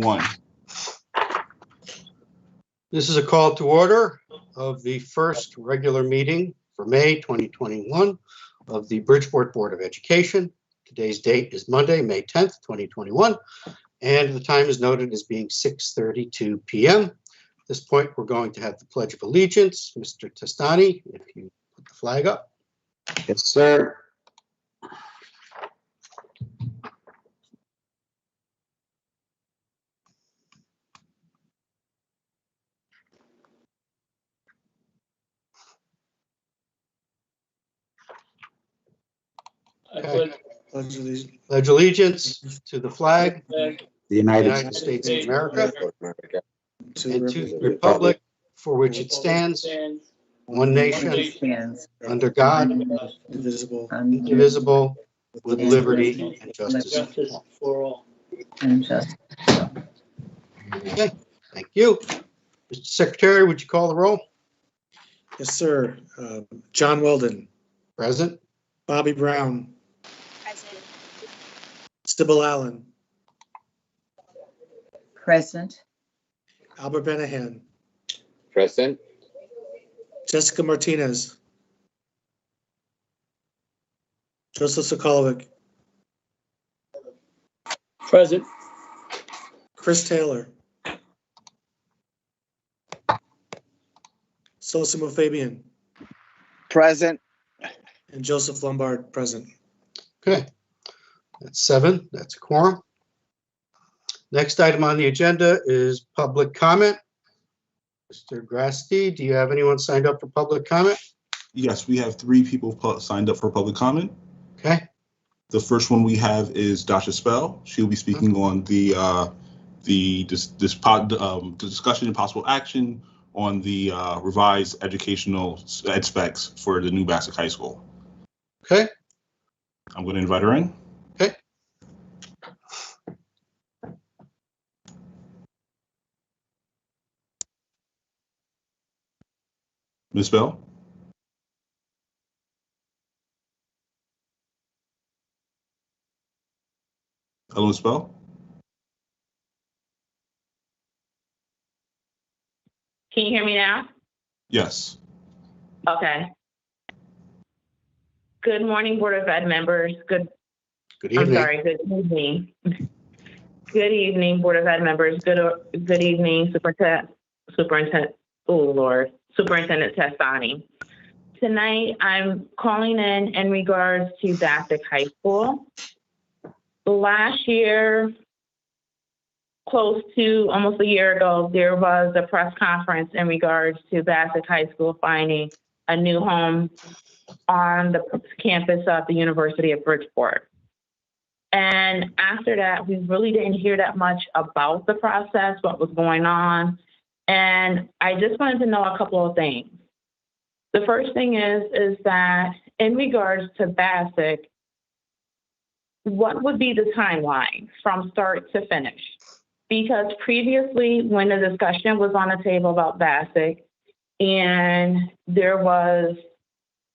1. This is a call to order of the first regular meeting for May 2021 of the Bridgeport Board of Education. Today's date is Monday, May 10th, 2021, and the time is noted as being 6:32 p.m. At this point, we're going to have the Pledge of Allegiance. Mr. Testani, if you put the flag up. Yes, sir. Okay. Pledge allegiance to the flag, The the United United States of America, and to the republic for which it stands, one nation, under God, indivisible, with liberty and justice for all. Okay, thank you. Mr. Secretary, would you call the roll? Yes, sir. John Weldon. Present. Bobby Brown. Present. Sybil Allen. Present. Albert Benahan. Present. Jessica Martinez. Joseph Sokolovic. Present. Chris Taylor. Sosimo Fabian. Present. And Joseph Lombard, present. Okay, that's 7. That's a quorum. Next item on the agenda is public comment. Mr. Grasti, do you have anyone signed up for public comment? Yes, we have 3 people signed up for public comment. Okay. The first one we have is Dr. Spell. She'll be speaking on the discussion and possible action on the revised educational ed specs for the new Bassick High School. Okay. I'm going to invite her in. Okay. Ms. Bell? Hello, Ms. Bell? Can you hear me now? Yes. Okay. Good morning, Board of Ed members. Good Good evening. evening. Good evening. Good evening, Board of Ed members. Good evening, Superintendent Testani. Tonight, I'm calling in regards to Bassick High School. Last year, close to almost a year ago, there was a press conference in regards to Bassick High School finding a new home on the campus of the University of Bridgeport. And after that, we really didn't hear that much about the process, what was going on. And I just wanted to know a couple of things. The first thing is that in regards to Bassick, what would be the timeline from start to finish? Because previously, when the discussion was on the table about Bassick, and there was,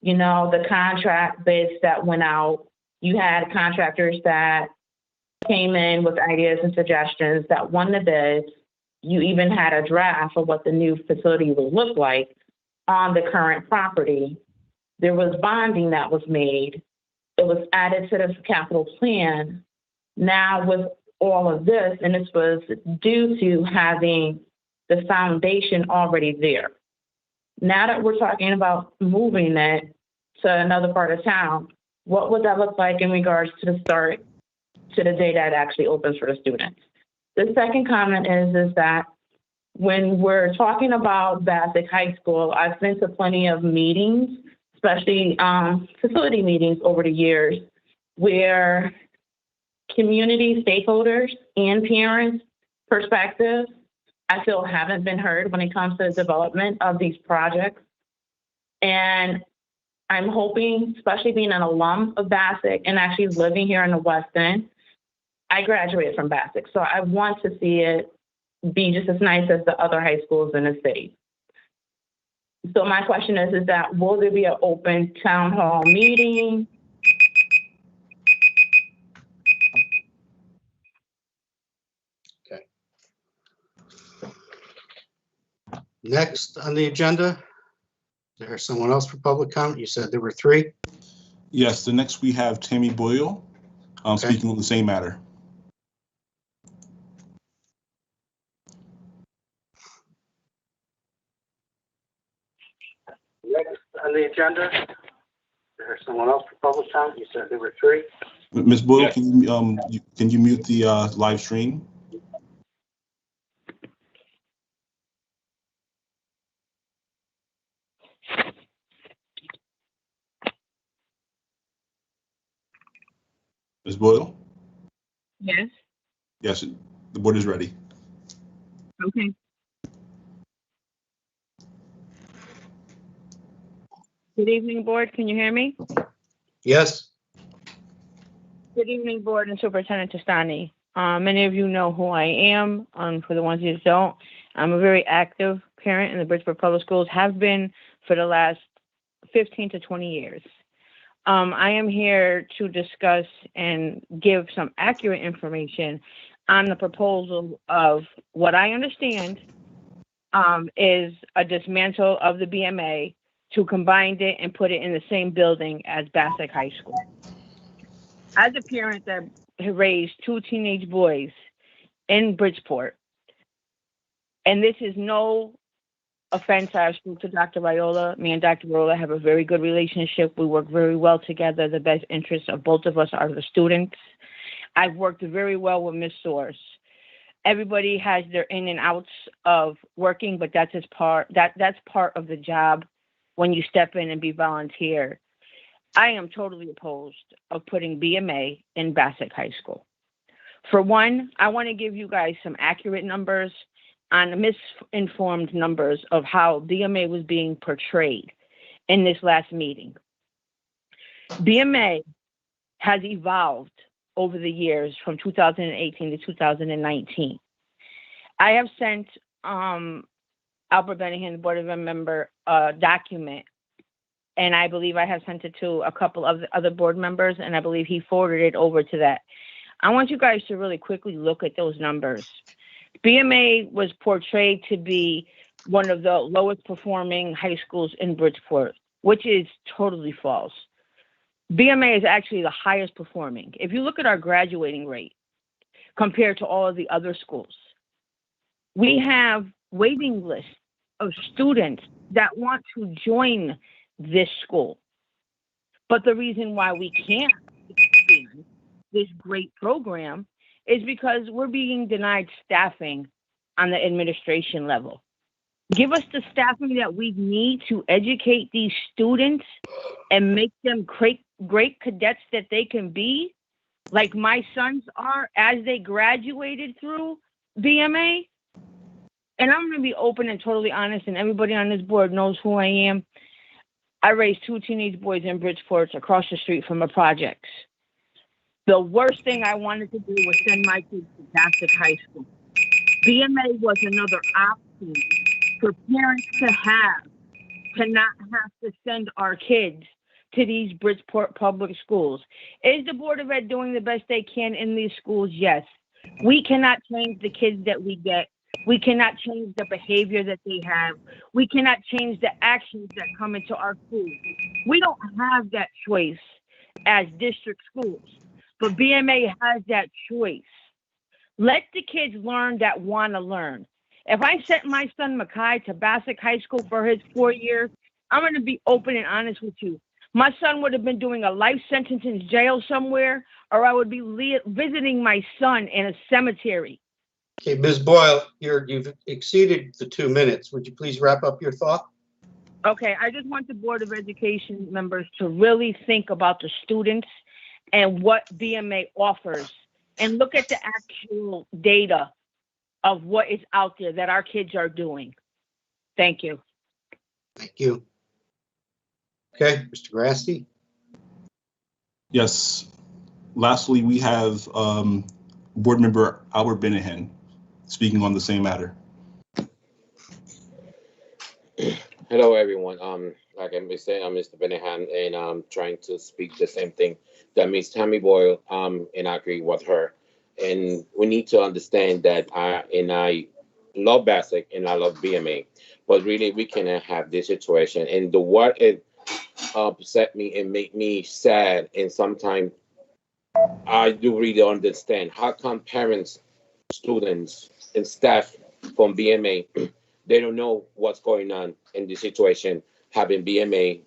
the contract bids that went out, you had contractors that came in with ideas and suggestions that won the bids. You even had a draft of what the new facility would look like on the current property. There was bonding that was made. It was added to the capital plan. Now with all of this, and this was due to having the foundation already there. Now that we're talking about moving it to another part of town, what would that look like in regards to the start to the day that it actually opens for the students? The second comment is that when we're talking about Bassick High School, I've been to plenty of meetings, especially facility meetings over the years, where community stakeholders and parents' perspectives, I feel haven't been heard when it comes to the development of these projects. And I'm hoping, especially being an alum of Bassick and actually living here in the West End, I graduated from Bassick, so I want to see it be just as nice as the other high schools in the city. So my question is that will there be an open town hall meeting? Okay. Next on the agenda, is there someone else for public comment? You said there were 3. Yes, the next we have Tammy Boyle, Okay. speaking on the same matter. Next on the agenda, is there someone else for public comment? You said there were 3. Ms. Boyle, Yes. can you mute the live stream? Ms. Boyle? Yes. Yes, the board is ready. Okay. Good evening, board. Can you hear me? Yes. Good evening, board and Superintendent Testani. Many of you know who I am. For the ones who don't, I'm a very active parent in the Bridgeport Public Schools, have been for the last 15 to 20 years. I am here to discuss and give some accurate information on the proposal of what I understand is a dismantle of the BMA to combine it and put it in the same building as Bassick High School. As a parent that raised 2 teenage boys in Bridgeport, and this is no offense, I spoke to Dr. Viola. Me and Dr. Viola have a very good relationship. We work very well together. The best interests of both of us are the students. I've worked very well with Ms. Source. Everybody has their in and outs of working, but that's part of the job when you step in and be volunteer. I am totally opposed of putting BMA in Bassick High School. For one, I want to give you guys some accurate numbers on misinformed numbers of how BMA was being portrayed in this last meeting. BMA has evolved over the years from 2018 to 2019. I have sent Albert Benningham, the Board of Ed member, a document, and I believe I have sent it to a couple of the other board members, and I believe he forwarded it over to that. I want you guys to really quickly look at those numbers. BMA was portrayed to be one of the lowest performing high schools in Bridgeport, which is totally false. BMA is actually the highest performing. If you look at our graduating rate compared to all of the other schools, we have waiting lists of students that want to join this school. But the reason why we can't expand this great program is because we're being denied staffing on the administration level. Give us the staffing that we need to educate these students and make them great cadets that they can be, like my sons are as they graduated through BMA. And I'm going to be open and totally honest, and everybody on this board knows who I am. I raised 2 teenage boys in Bridgeport across the street from the projects. The worst thing I wanted to do was send my kids to Bassick High School. BMA was another option for parents to not have to send our kids to these Bridgeport public schools. Is the Board of Ed doing the best they can in these schools? Yes. We cannot change the kids that we get. We cannot change the behavior that they have. We cannot change the actions that come into our schools. We don't have that choice as district schools, but BMA has that choice. Let the kids learn that want to learn. If I sent my son Makai to Bassick High School for his 4 years, I'm going to be open and honest with you. My son would have been doing a life sentence in jail somewhere, or I would be visiting my son in a cemetery. Okay, Ms. Boyle, you've exceeded the 2 minutes. Would you please wrap up your thought? Okay, I just want the Board of Education members to really think about the students and what BMA offers and look at the actual data of what is out there that our kids are doing. Thank you. Thank you. Okay, Mr. Grassi? Yes. Lastly, we have Board Member Albert Benningham speaking on the same matter. Hello, everyone. Like I said, I'm Mr. Benningham, and I'm trying to speak the same thing that Ms. Tammy Boyle, and I agree with her. And we need to understand that I love Bassick and I love BMA, but really we cannot have this situation. And the what it upset me and make me sad, and sometimes I do really understand how come parents, students, and staff from BMA they don't know what's going on in the situation having BMA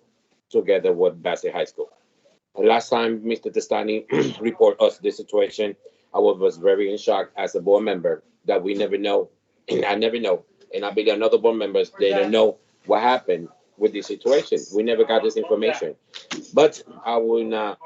together with Bassett High School. Last time Mr. Testani report us this situation, I was very in shock as a board member that we never know, and I never know, and I believe another board members they don't know what happened with this situation. We never got this information, but I will not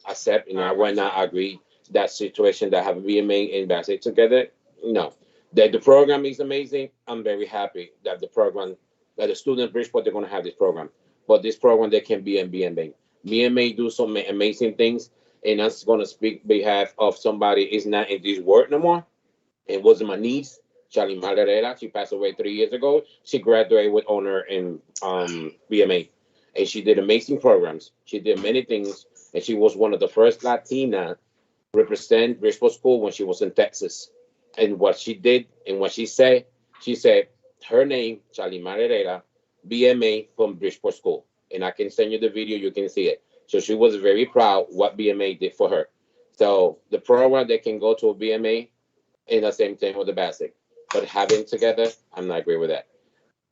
accept and I will not agree that situation that have BMA and Bassett together. No, that the program is amazing. I'm very happy that the program, that the student Bridgeport they're going to have this program, but this program they can be in BMA. BMA do some amazing things, and I'm going to speak behalf of somebody is not in this work no more. It was my niece, Charlie Malarera. She passed away 3 years ago. She graduated with honor in BMA, and she did amazing programs. She did many things, and she was one of the first Latina represent Bridgeport School when she was in Texas. And what she did and what she said her name, Charlie Malarera, BMA from Bridgeport School. And I can send you the video, you can see it. So she was very proud what BMA did for her. So the program, they can go to a BMA and the same thing with the Bassett. But having together, I'm not agree with that.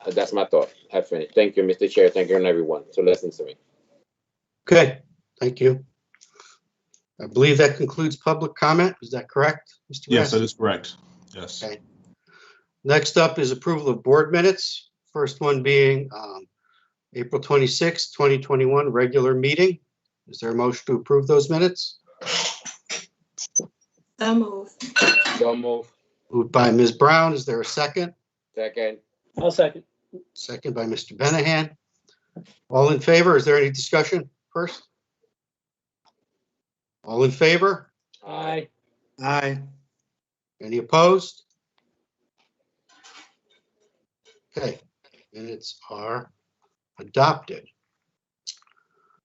That's my thought. I finished. Thank you, Mr. Chair. Thank you, and everyone. So listen to me. Okay, thank you. I believe that concludes public comment. Is that correct, Mr. Yes, Grassi? that is correct. Yes. Okay. Next up is approval of board minutes. First one being April 26, 2021, regular meeting. Is there a motion to approve those minutes? So move. So move. Moved by Ms. Brown. Is there a second? Second. I'll second. Second by Mr. Benahan. All in favor? Is there any discussion first? All in favor? Aye. Aye. Any opposed? Okay, minutes are adopted.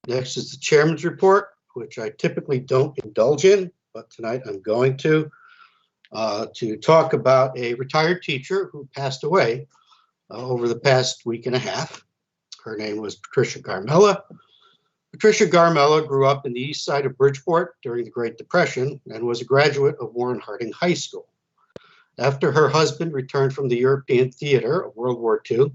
Next is the chairman's report, which I typically don't indulge in, but tonight I'm going to talk about a retired teacher who passed away over the past week and a half. Her name was Patricia Garmella. Patricia Garmella grew up in the east side of Bridgeport during the Great Depression and was a graduate of Warren Harding High School. After her husband returned from the European theater of World War II,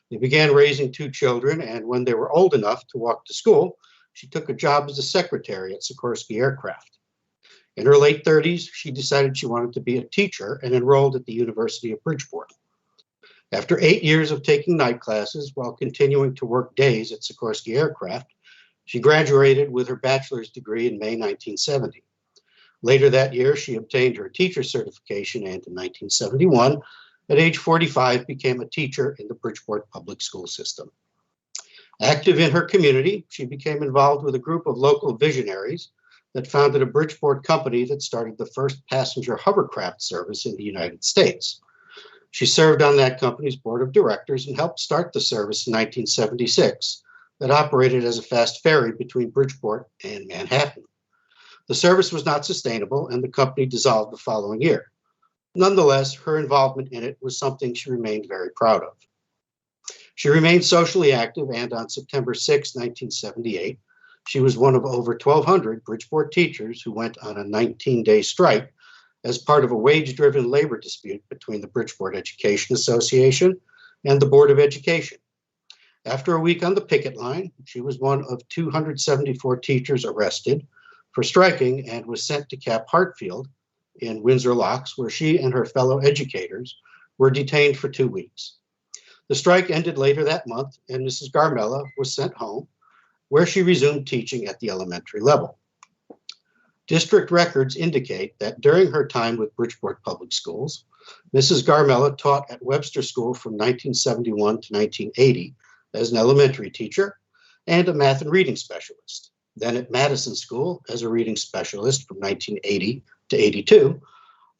they began raising 2 children, and when they were old enough to walk to school, she took a job as a secretary at Sikorsky Aircraft. In her late 30s, she decided she wanted to be a teacher and enrolled at the University of Bridgeport. After 8 years of taking night classes while continuing to work days at Sikorsky Aircraft, she graduated with her bachelor's degree in May 1970. Later that year, she obtained her teacher's certification and in 1971, at age 45, became a teacher in the Bridgeport public school system. Active in her community, she became involved with a group of local visionaries that founded a Bridgeport company that started the first passenger hovercraft service in the United States. She served on that company's board of directors and helped start the service in 1976 that operated as a fast ferry between Bridgeport and Manhattan. The service was not sustainable and the company dissolved the following year. Nonetheless, her involvement in it was something she remained very proud of. She remained socially active, and on September 6, 1978, she was one of over 1,200 Bridgeport teachers who went on a 19-day strike as part of a wage-driven labor dispute between the Bridgeport Education Association and the Board of Education. After a week on the picket line, she was one of 274 teachers arrested for striking and was sent to Cap Hartfield in Windsor Locks, where she and her fellow educators were detained for 2 weeks. The strike ended later that month, and Mrs. Garmella was sent home, where she resumed teaching at the elementary level. District records indicate that during her time with Bridgeport Public Schools, Mrs. Garmella taught at Webster School from 1971 to 1980 as an elementary teacher and a math and reading specialist. Then at Madison School as a reading specialist from 1980 to 82,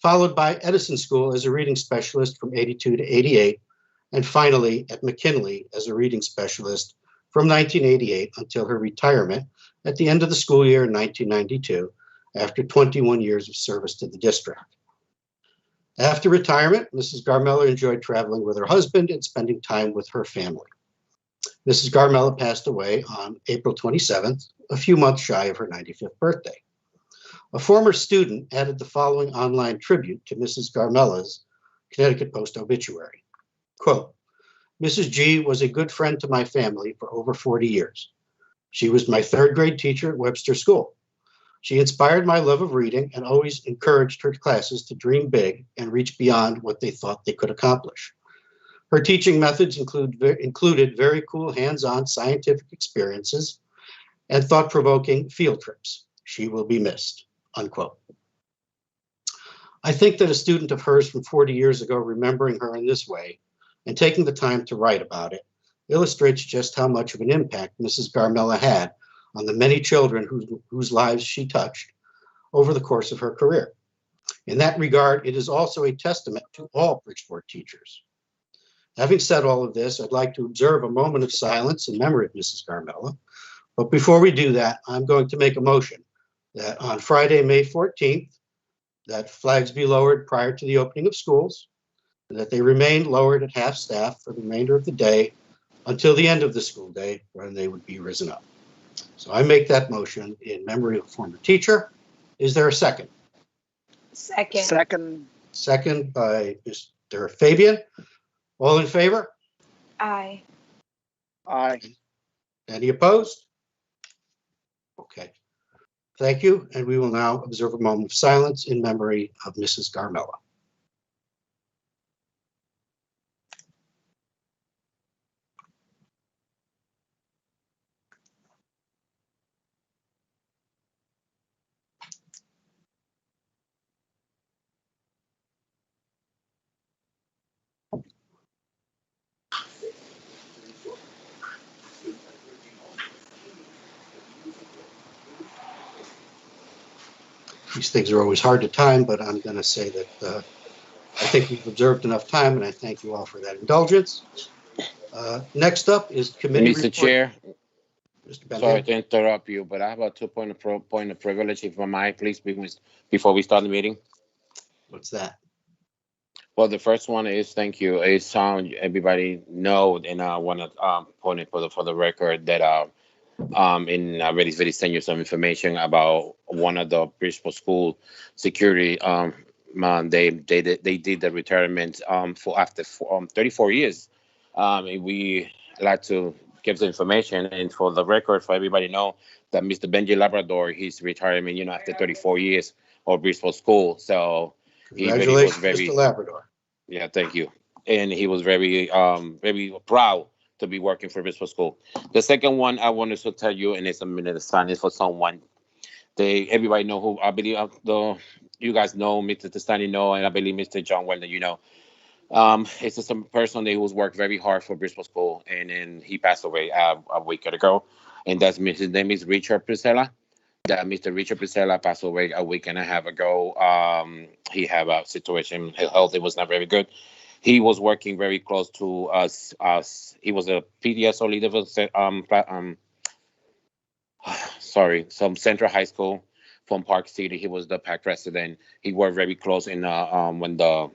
followed by Edison School as a reading specialist from 82 to 88, and finally at McKinley as a reading specialist from 1988 until her retirement at the end of the school year in 1992 after 21 years of service to the district. After retirement, Mrs. Garmella enjoyed traveling with her husband and spending time with her family. Mrs. Garmella passed away on April 27th, a few months shy of her 95th birthday. A former student added the following online tribute to Mrs. Garmella's Connecticut Post obituary. Quote, Mrs. G was a good friend to my family for over 40 years. She was my third grade teacher at Webster School. She inspired my love of reading and always encouraged her classes to dream big and reach beyond what they thought they could accomplish. Her teaching methods included very cool hands-on scientific experiences and thought-provoking field trips. She will be missed, unquote. I think that a student of hers from 40 years ago remembering her in this way and taking the time to write about it illustrates just how much of an impact Mrs. Garmella had on the many children whose lives she touched over the course of her career. In that regard, it is also a testament to all Bridgeport teachers. Having said all of this, I'd like to observe a moment of silence in memory of Mrs. Garmella. But before we do that, I'm going to make a motion that on Friday, May 14th, that flags be lowered prior to the opening of schools, and that they remain lowered at half staff for the remainder of the day until the end of the school day, when they would be risen up. So I make that motion in memory of a former teacher. Is there a second? Second. Second. Second by Mr. Fabian. All in favor? Aye. Aye. Any opposed? Okay. Thank you. And we will now observe a moment of silence in memory of Mrs. Garmella. These things are always hard to time, but I'm going to say that I think we've observed enough time, and I thank you all for that indulgence. Next up is committee Mr. report. Chair, Mr. Ben sorry Van. to interrupt you, but I have a 2 point of privilege, if I might, please, before we start the meeting. What's that? Well, the first one is, thank you, is everybody know, and I want to point it for the record that in already send you some information about one of the Bridgeport School security. They did the retirement for after 34 years. We like to give the information, and for the record, for everybody know that Mr. Benji Labrador, he's retirement, after 34 years of Bridgeport School. So he really was Congratulations, very, Mr. Labrador. yeah, thank you. And he was very proud to be working for Bridgeport School. The second one I wanted to tell you, and it's a minute of silence for someone. Everybody know who, I believe, you guys know, Mr. Testani know, and I believe Mr. John Weldon, you know. It's just some person that was worked very hard for Bridgeport School, and then he passed away a week ago. And his name is Richard Priscilla. That Mr. Richard Priscilla passed away a week and a half ago. He had a situation, his health, it was not very good. He was working very close to us. He was a PDSO leader for some Central High School from Park City. He was the PAC president. He worked very close in when the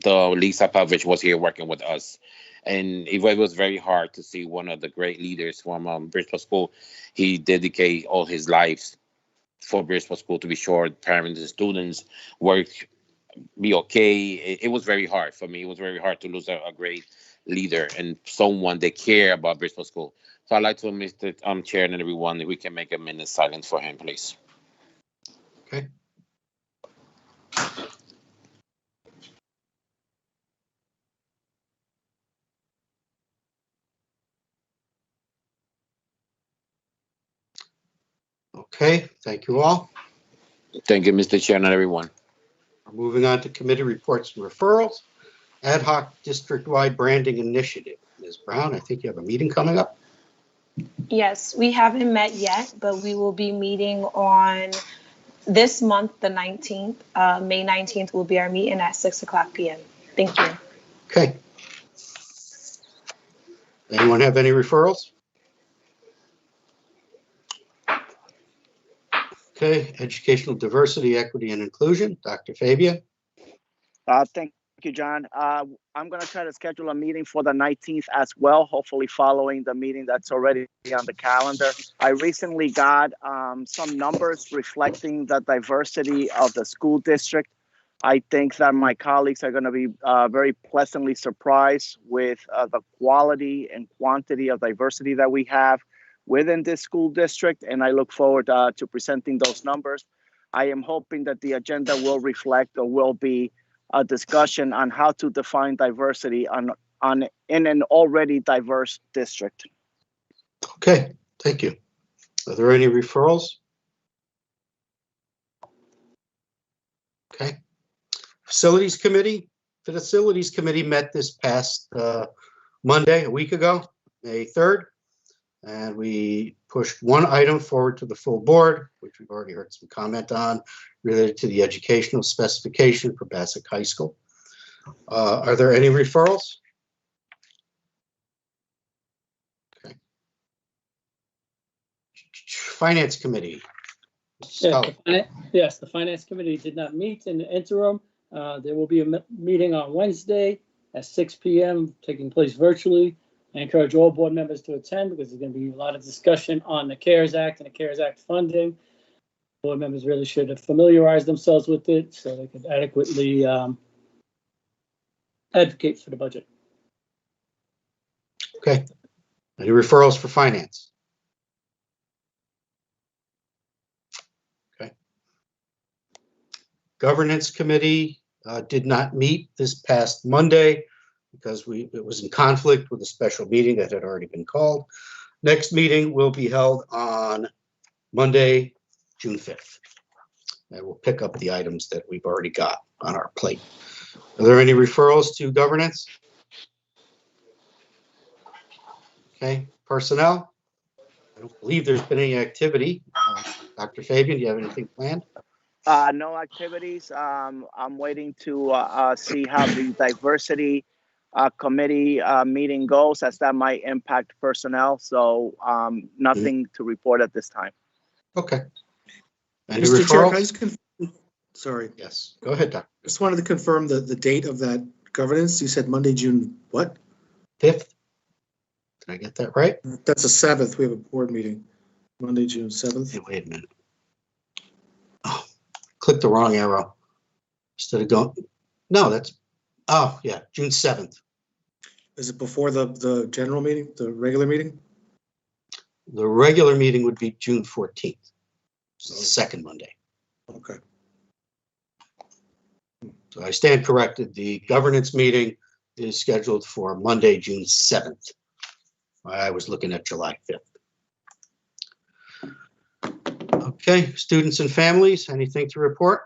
Lisa Pavich was here working with us. And it was very hard to see one of the great leaders from Bridgeport School. He dedicated all his life for Bridgeport School to be sure parents and students be okay. It was very hard for me. It was very hard to lose a great leader and someone that care about Bridgeport School. So I'd like to, Mr. Chair and everyone, if we can make a minute silence for him, please. Okay. Okay, thank you all. Thank you, Mr. Chair and everyone. We're moving on to committee reports and referrals. Ad hoc district-wide branding initiative. Ms. Brown, I think you have a meeting coming up. Yes, we haven't met yet, but we will be meeting on this month, the 19th. May 19th will be our meeting at 6:00 p.m. Thank you. Okay. Anyone have any referrals? Okay, educational diversity, equity, and inclusion. Dr. Fabian. Thank you, John. I'm going to try to schedule a meeting for the 19th as well, hopefully following the meeting that's already on the calendar. I recently got some numbers reflecting the diversity of the school district. I think that my colleagues are going to be very pleasantly surprised with the quality and quantity of diversity that we have within this school district, and I look forward to presenting those numbers. I am hoping that the agenda will reflect or will be a discussion on how to define diversity in an already diverse district. Okay, thank you. Are there any referrals? Okay. Facilities Committee. The Facilities Committee met this past Monday, a week ago, May 3rd, and we pushed one item forward to the full board, which we've already heard some comment on, related to the educational specification for Bassick High School. Are there any referrals? Okay. Finance Committee. Yes, the Finance Committee did not meet in the interim. There will be a meeting on Wednesday at 6 p.m. taking place virtually. I encourage all board members to attend because there's going to be a lot of discussion on the CARES Act and the CARES Act funding. Board members really should familiarize themselves with it so they can adequately advocate for the budget. Okay. Any referrals for finance? Okay. Governance Committee did not meet this past Monday because it was in conflict with a special meeting that had already been called. Next meeting will be held on Monday, June 5th. And we'll pick up the items that we've already got on our plate. Are there any referrals to governance? Okay, personnel. I don't believe there's been any activity. Dr. Fabian, do you have anything planned? No activities. I'm waiting to see how the diversity committee meeting goes, as that might impact personnel. So nothing to report at this time. Okay. Any Mr. Chair, referrals? can I just confirm? Sorry, Yes, go ahead, Doctor. just wanted to confirm the date of that governance. You said Monday, June what? 5th? Did I get that right? That's the 7th. We have a board meeting. Monday, June 7th. Hey, wait a minute. Oh, click the wrong arrow. Instead of going, no, that's, oh, yeah, June 7th. Is it before the general meeting, the regular meeting? The regular meeting would be June 14th. So the second Monday. Okay. So I stand corrected. The governance meeting is scheduled for Monday, June 7th. I was looking at July 5th. Okay, students and families, anything to report?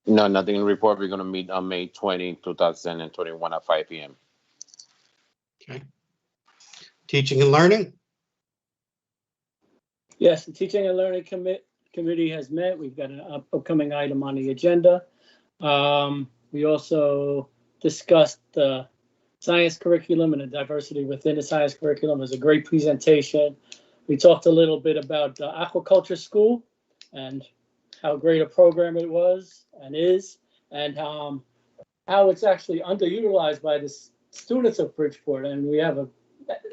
No, nothing to report. We're going to meet on May 20, 2021 at 5 p.m. Okay. Teaching and learning? Yes, the Teaching and Learning Committee has met. We've got an upcoming item on the agenda. We also discussed the science curriculum and the diversity within the science curriculum. It was a great presentation. We talked a little bit about the aquaculture school and how great a program it was and is, and how it's actually underutilized by the students of Bridgeport. And we have a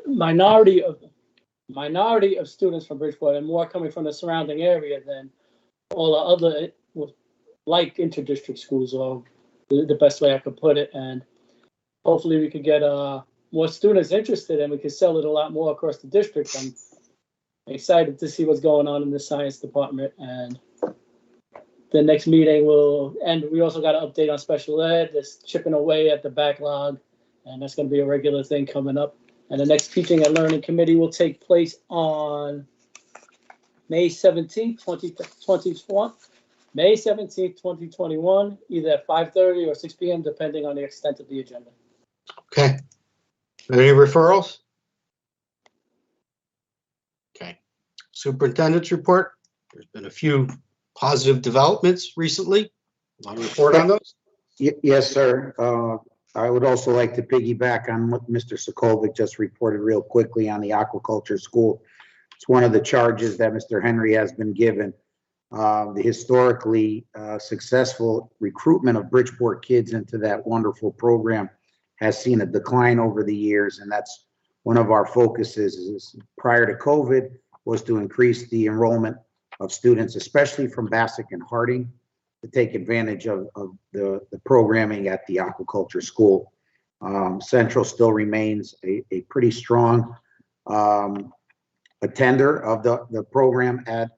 minority of students from Bridgeport, and more coming from the surrounding area than all the other like interdistrict schools, or the best way I could put it. And hopefully we could get more students interested, and we could sell it a lot more across the district. I'm excited to see what's going on in the science department, and the next meeting will end. We also got an update on special ed that's chipping away at the backlog, and that's going to be a regular thing coming up. And the next Teaching and Learning Committee will take place on May 17th, 2021. May 17th, 2021, either at 5:30 or 6 p.m., depending on the extent of the agenda. Okay. Any referrals? Okay. Superintendent's report. There's been a few positive developments recently. Want to report on those? Yes, sir. I would also like to piggyback on what Mr. Sokovic just reported real quickly on the aquaculture school. It's one of the charges that Mr. Henry has been given. the historically successful recruitment of Bridgeport kids into that wonderful program has seen a decline over the years, and that's one of our focuses is prior to COVID was to increase the enrollment of students, especially from Bassick and Harding, to take advantage of the programming at the aquaculture school. Central still remains a pretty strong attender of the program at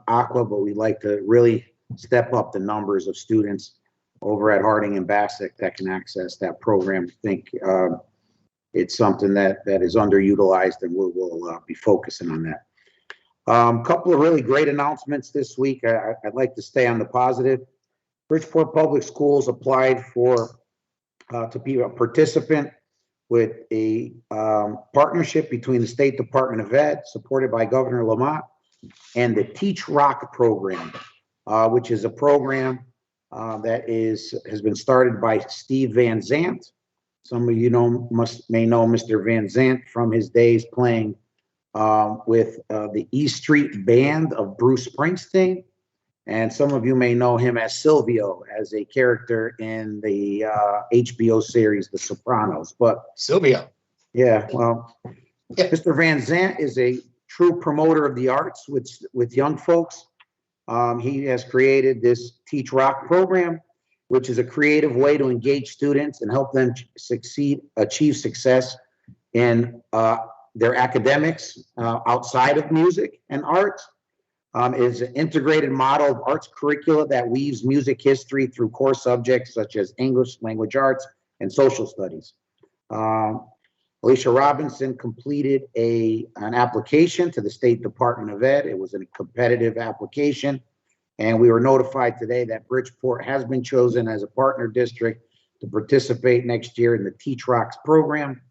Aqua, but we'd like to really step up the numbers of students over at Harding and Bassick that can access that program. I think it's something that is underutilized, and we'll be focusing on that. Couple of really great announcements this week. I'd like to stay on the positive. Bridgeport Public Schools applied for to be a participant with a partnership between the State Department of Ed, supported by Governor Lamont, and the Teach Rock program, which is a program that has been started by Steve Van Zandt. Some of you may know Mr. Van Zandt from his days playing with the E Street Band of Bruce Springsteen. And some of you may know him as Silvio, as a character in the HBO series, The Sopranos. But Silvio. Yeah, well, Yeah. Mr. Van Zandt is a true promoter of the arts with young folks. He has created this Teach Rock program, which is a creative way to engage students and help them achieve success in their academics outside of music and arts. Is an integrated model of arts curricula that weaves music history through core subjects such as English, language arts, and social studies. Alicia Robinson completed an application to the State Department of Ed. It was a competitive application, and we were notified today that Bridgeport has been chosen as a partner district to participate next year in the Teach Rocks program.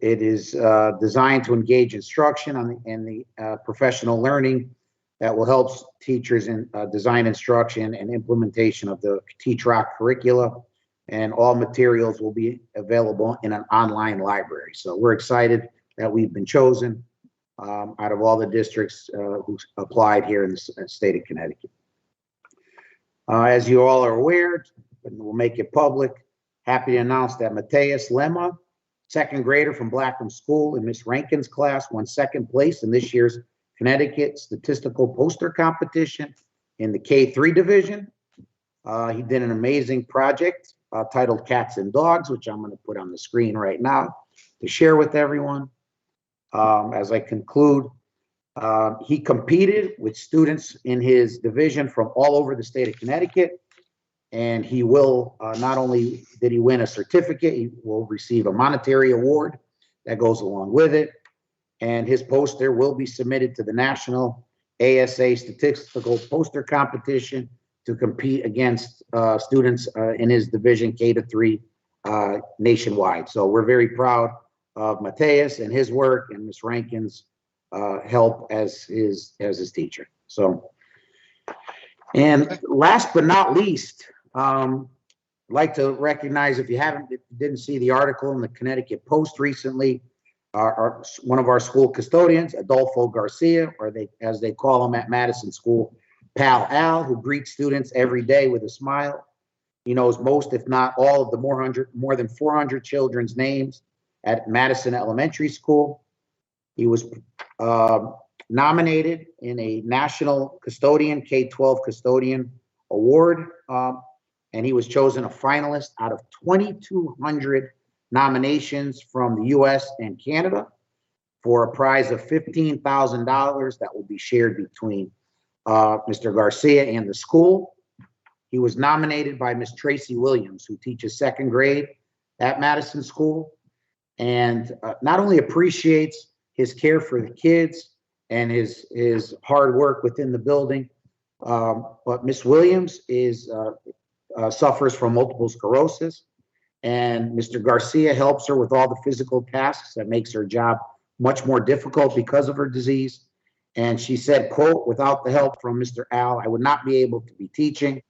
It is designed to engage instruction and the professional learning that will help teachers in design instruction and implementation of the Teach Rock curricula, and all materials will be available in an online library. So we're excited that we've been chosen out of all the districts who applied here in the state of Connecticut. As you all are aware, and we'll make it public, happy to announce that Mateus Lema, second grader from Blackham School in Miss Rankin's class, won second place in this year's Connecticut Statistical Poster Competition in the K3 division. He did an amazing project titled Cats and Dogs, which I'm going to put on the screen right now to share with everyone. As I conclude, he competed with students in his division from all over the state of Connecticut. And he will, not only did he win a certificate, he will receive a monetary award that goes along with it. And his poster will be submitted to the National ASA Statistical Poster Competition to compete against students in his division K-3 nationwide. So we're very proud of Mateus and his work and Ms. Rankin's help as his teacher. So, and last but not least, I'd like to recognize, if you didn't see the article in the Connecticut Post recently, one of our school custodians, Adolfo Garcia, or as they call him at Madison School, Pal Al, who greets students every day with a smile. He knows most, if not all, of the more than 400 children's names at Madison Elementary School. He was nominated in a National Custodian, K-12 Custodian Award, and he was chosen a finalist out of 2,200 nominations from the U.S. and Canada for a prize of $15,000 that will be shared between Mr. Garcia and the school. He was nominated by Miss Tracy Williams, who teaches second grade at Madison School, and not only appreciates his care for the kids and his hard work within the building, but Miss Williams suffers from multiple sclerosis, and Mr. Garcia helps her with all the physical tasks that makes her job much more difficult because of her disease. And she said, quote, "Without the help from Mr. Al, I would not be able to be teaching.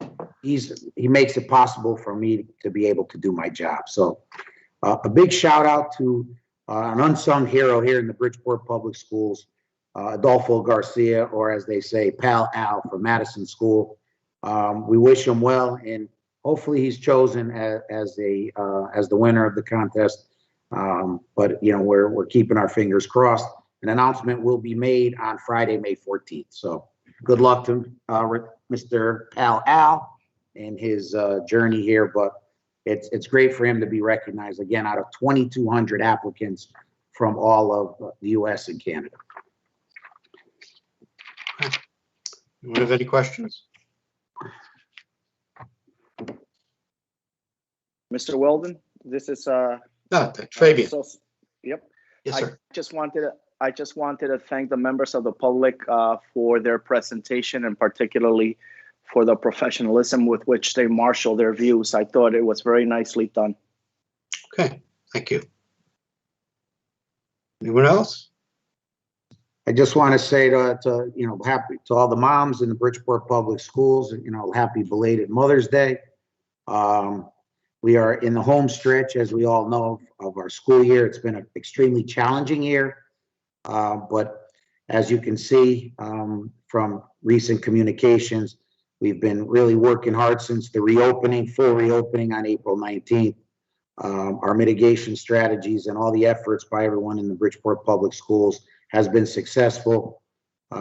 He makes it possible for me to be able to do my job." So a big shout out to an unsung hero here in the Bridgeport Public Schools, Adolfo Garcia, or as they say, Pal Al from Madison School. We wish him well, and hopefully he's chosen as the winner of the contest. But you know, we're keeping our fingers crossed. An announcement will be made on Friday, May 14th. So good luck to Mr. Pal Al in his journey here. But it's great for him to be recognized again out of 2,200 applicants from all of the U.S. and Canada. Anyone have any questions? Mr. Weldon, this is No, Fabian. Yep. Yes, sir. I just wanted to thank the members of the public for their presentation, and particularly for the professionalism with which they marshal their views. I thought it was very nicely done. Okay, thank you. Anyone else? I just want to say to you know, happy to all the moms in the Bridgeport Public Schools, you know, happy belated Mother's Day. We are in the home stretch, as we all know, of our school year. It's been an extremely challenging year, but as you can see from recent communications, we've been really working hard since the reopening, full reopening on April 19th. Our mitigation strategies and all the efforts by everyone in the Bridgeport Public Schools has been successful.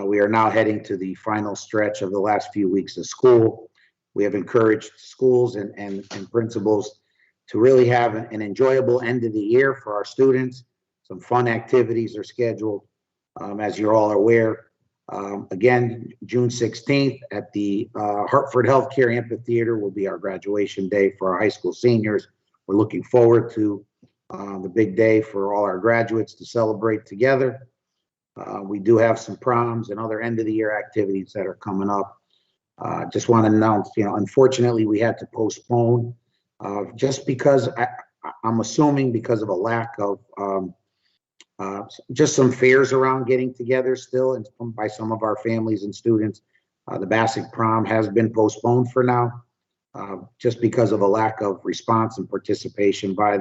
We are now heading to the final stretch of the last few weeks of school. We have encouraged schools and principals to really have an enjoyable end of the year for our students. Some fun activities are scheduled, as you're all aware. Again, June 16th at the Hartford Healthcare Amphitheater will be our graduation day for our high school seniors. We're looking forward to the big day for all our graduates to celebrate together. We do have some proms and other end of the year activities that are coming up. Just want to announce, you know, unfortunately we had to postpone just because I'm assuming because of a lack of just some fears around getting together still, and by some of our families and students. The Bassick prom has been postponed for now, just because of a lack of response and participation by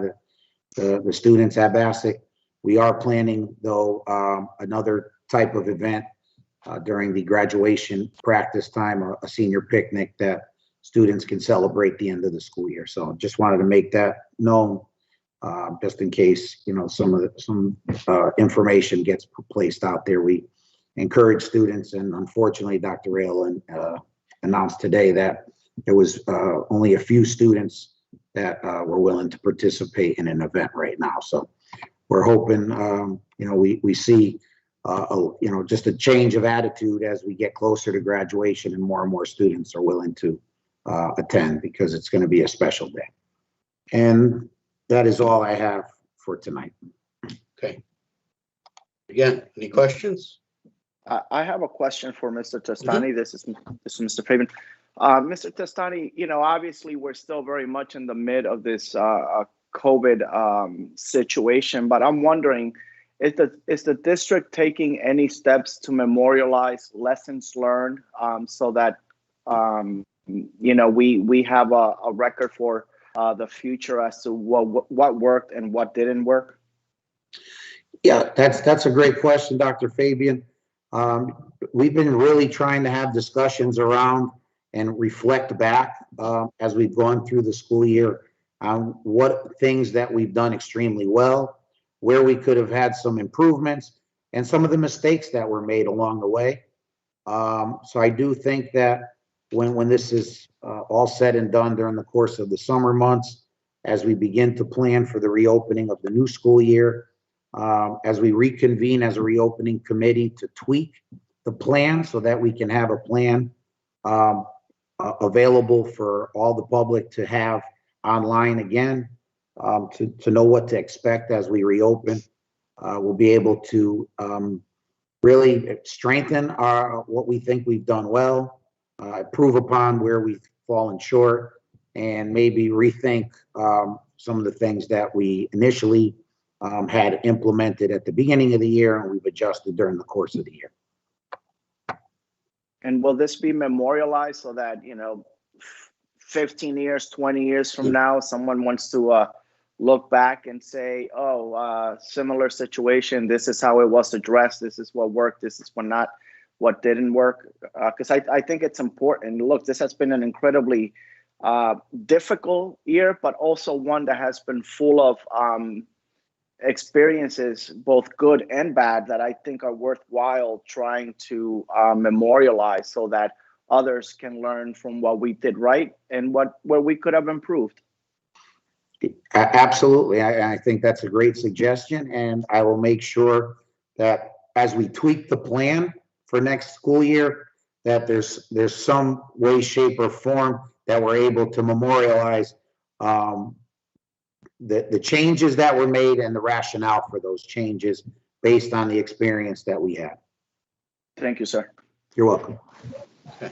the students at Bassick. We are planning, though, another type of event during the graduation practice time, a senior picnic that students can celebrate the end of the school year. So just wanted to make that known, just in case, you know, some information gets placed out there. We encourage students, and unfortunately, Dr. Raylan announced today that there was only a few students that were willing to participate in an event right now. So we're hoping, you know, we see, you know, just a change of attitude as we get closer to graduation and more students are willing to attend, because it's going to be a special day. And that is all I have for tonight. Okay. Again, any questions? I have a question for Mr. Testani. This is Mr. Fabian. Mr. Testani, you know, obviously we're still very much in the mid of this COVID situation, but I'm wondering, is the district taking any steps to memorialize lessons learned, so that you know, we have a record for the future as to what worked and what didn't work? Yeah, that's a great question, Dr. Fabian. We've been really trying to have discussions around and reflect back as we've gone through the school year on what things that we've done extremely well, where we could have had some improvements, and some of the mistakes that were made along the way. So I do think that when this is all said and done during the course of the summer months, as we begin to plan for the reopening of the new school year, as we reconvene as a reopening committee to tweak the plan so that we can have a plan available for all the public to have online again, to know what to expect as we reopen. We'll be able to really strengthen what we think we've done well, improve upon where we've fallen short, and maybe rethink some of the things that we initially had implemented at the beginning of the year and we've adjusted during the course of the year. And will this be memorialized so that, you know, 15 years, 20 years from now, someone wants to look back and say, oh, similar situation, this is how it was addressed, this is what worked, this is what didn't work. Because I think it's important. Look, this has been an incredibly difficult year, but also one that has been full of experiences, both good and bad, that I think are worthwhile trying to memorialize so that others can learn from what we did right and where we could have improved. Absolutely. I think that's a great suggestion, and I will make sure that as we tweak the plan for next school year, that there's some way, shape, or form that we're able to memorialize the changes that were made and the rationale for those changes based on the experience that we had. Thank you, sir. You're welcome. Okay.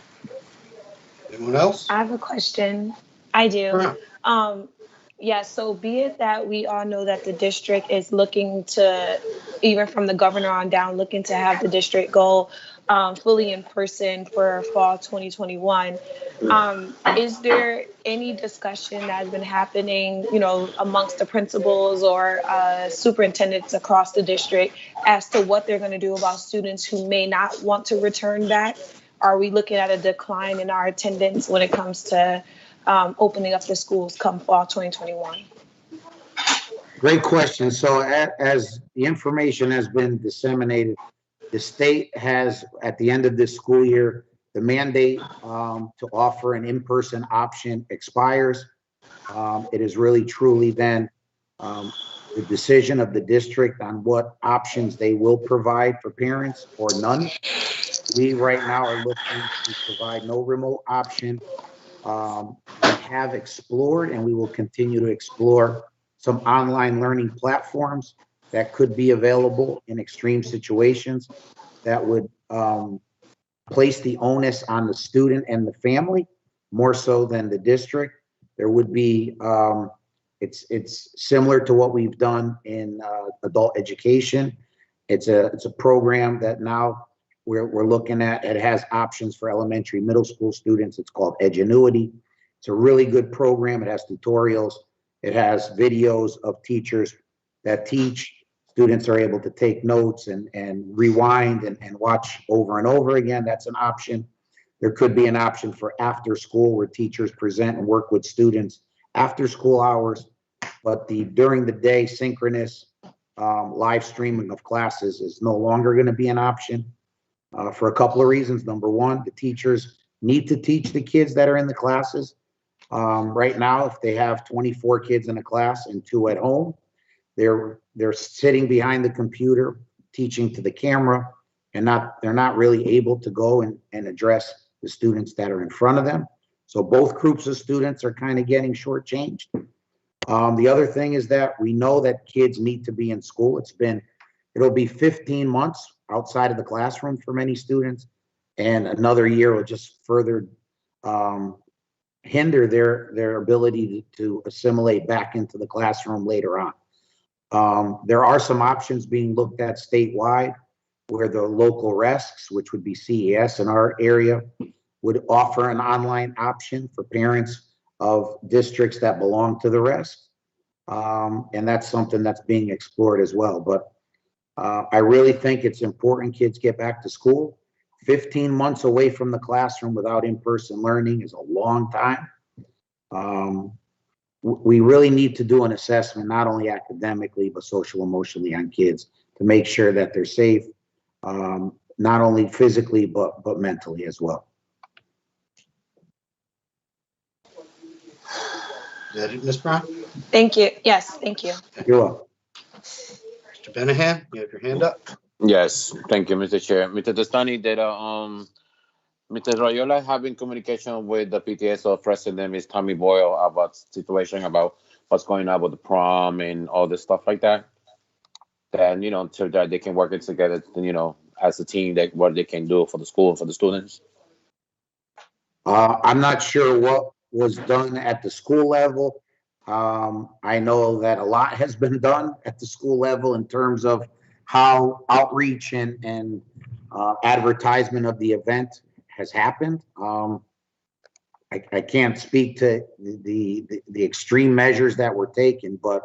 Anyone else? I have a question. I do. Yeah, so be it that we all know that the district is looking to, even from the governor on down, looking to have the district go fully in person for fall 2021. Is there any discussion that has been happening, amongst the principals or superintendents across the district as to what they're going to do about students who may not want to return back? Are we looking at a decline in our attendance when it comes to opening up the schools come fall 2021? Great question. So as the information has been disseminated, the state has, at the end of this school year, the mandate to offer an in-person option expires. It is really truly then the decision of the district on what options they will provide for parents or none. We right now are looking to provide no remote option. We have explored, and we will continue to explore, some online learning platforms that could be available in extreme situations that would place the onus on the student and the family more so than the district. There would be, it's similar to what we've done in adult education. It's a program that now we're looking at. It has options for elementary, middle school students. It's called Edgenuity. It's a really good program. It has tutorials. It has videos of teachers that teach. Students are able to take notes and rewind and watch over and over again. That's an option. There could be an option for after school where teachers present and work with students after school hours. But during the day synchronous live streaming of classes is no longer going to be an option for a couple of reasons. Number one, the teachers need to teach the kids that are in the classes. Right now, if they have 24 kids in a class and 2 at home, they're sitting behind the computer teaching to the camera, and they're not really able to go and address the students that are in front of them. So both groups of students are kind of getting shortchanged. The other thing is that we know that kids need to be in school. It'll be 15 months outside of the classroom for many students, and another year will just further hinder their ability to assimilate back into the classroom later on. There are some options being looked at statewide where the local RESCs, which would be CES in our area, would offer an online option for parents of districts that belong to the RESC. And that's something that's being explored as well. But I really think it's important kids get back to school. 15 months away from the classroom without in-person learning is a long time. We really need to do an assessment, not only academically, but social emotionally on kids to make sure that they're safe, not only physically, but mentally as well. Is that it, Ms. Brown? Thank you. Yes, thank you. You're welcome. Mr. Benahan, you have your hand up. Yes, thank you, Mr. Chair. Mr. Testani, did Mr. Rayola having communication with the PTSO president, Ms. Tommy Boyle, about situation about what's going on with the prom and all this stuff like that? Then, so that they can work it together, as a team, that what they can do for the school and for the students. I'm not sure what was done at the school level. I know that a lot has been done at the school level in terms of how outreach and advertisement of the event has happened. I can't speak to the extreme measures that were taken, but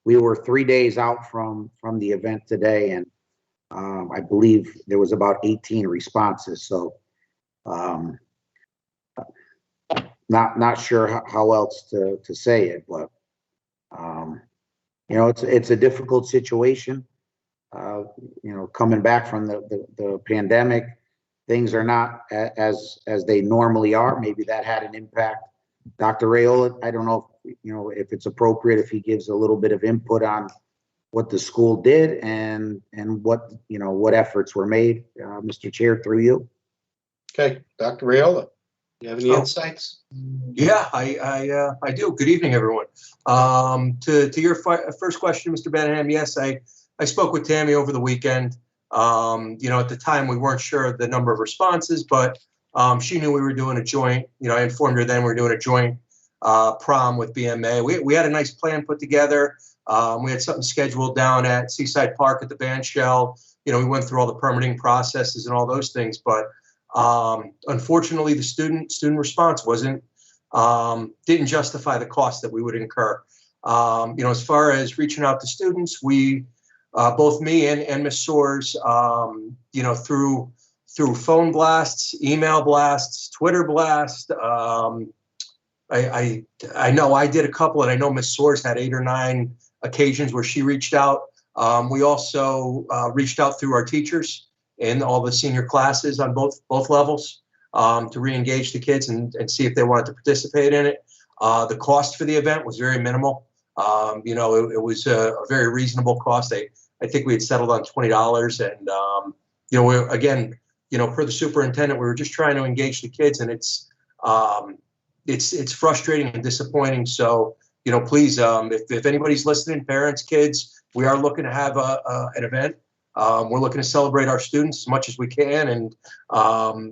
we were 3 days out from the event today, and I believe there was about 18 responses. So not sure how else to say it, but you know, it's a difficult situation. You know, coming back from the pandemic, things are not as they normally are. Maybe that had an impact. Dr. Rayola, I don't know if, you know, if it's appropriate if he gives a little bit of input on what the school did and what, you know, what efforts were made. Mr. Chair, through you. Okay, Dr. Rayola, you have any insights? Yeah, I do. Good evening, everyone. To your first question, Mr. Benham, yes, I spoke with Tammy over the weekend. You know, at the time we weren't sure of the number of responses, but she knew we were doing a joint. You know, I informed her then we were doing a joint prom with BMA. We had a nice plan put together. We had something scheduled down at Seaside Park at the band shell. You know, we went through all the permitting processes and all those things, but unfortunately, the student response didn't justify the cost that we would incur. You know, as far as reaching out to students, we both me and Ms. Soares, you know, through phone blasts, email blasts, Twitter blasts. I know I did a couple, and I know Ms. Soares had 8 or 9 occasions where she reached out. We also reached out through our teachers in all the senior classes on both levels to re-engage the kids and see if they wanted to participate in it. The cost for the event was very minimal. You know, it was a very reasonable cost. I think we had settled on $20, and you know, again, you know, per the superintendent, we were just trying to engage the kids, and it's frustrating and disappointing. So, you know, please, if anybody's listening, parents, kids, we are looking to have an event. We're looking to celebrate our students as much as we can, and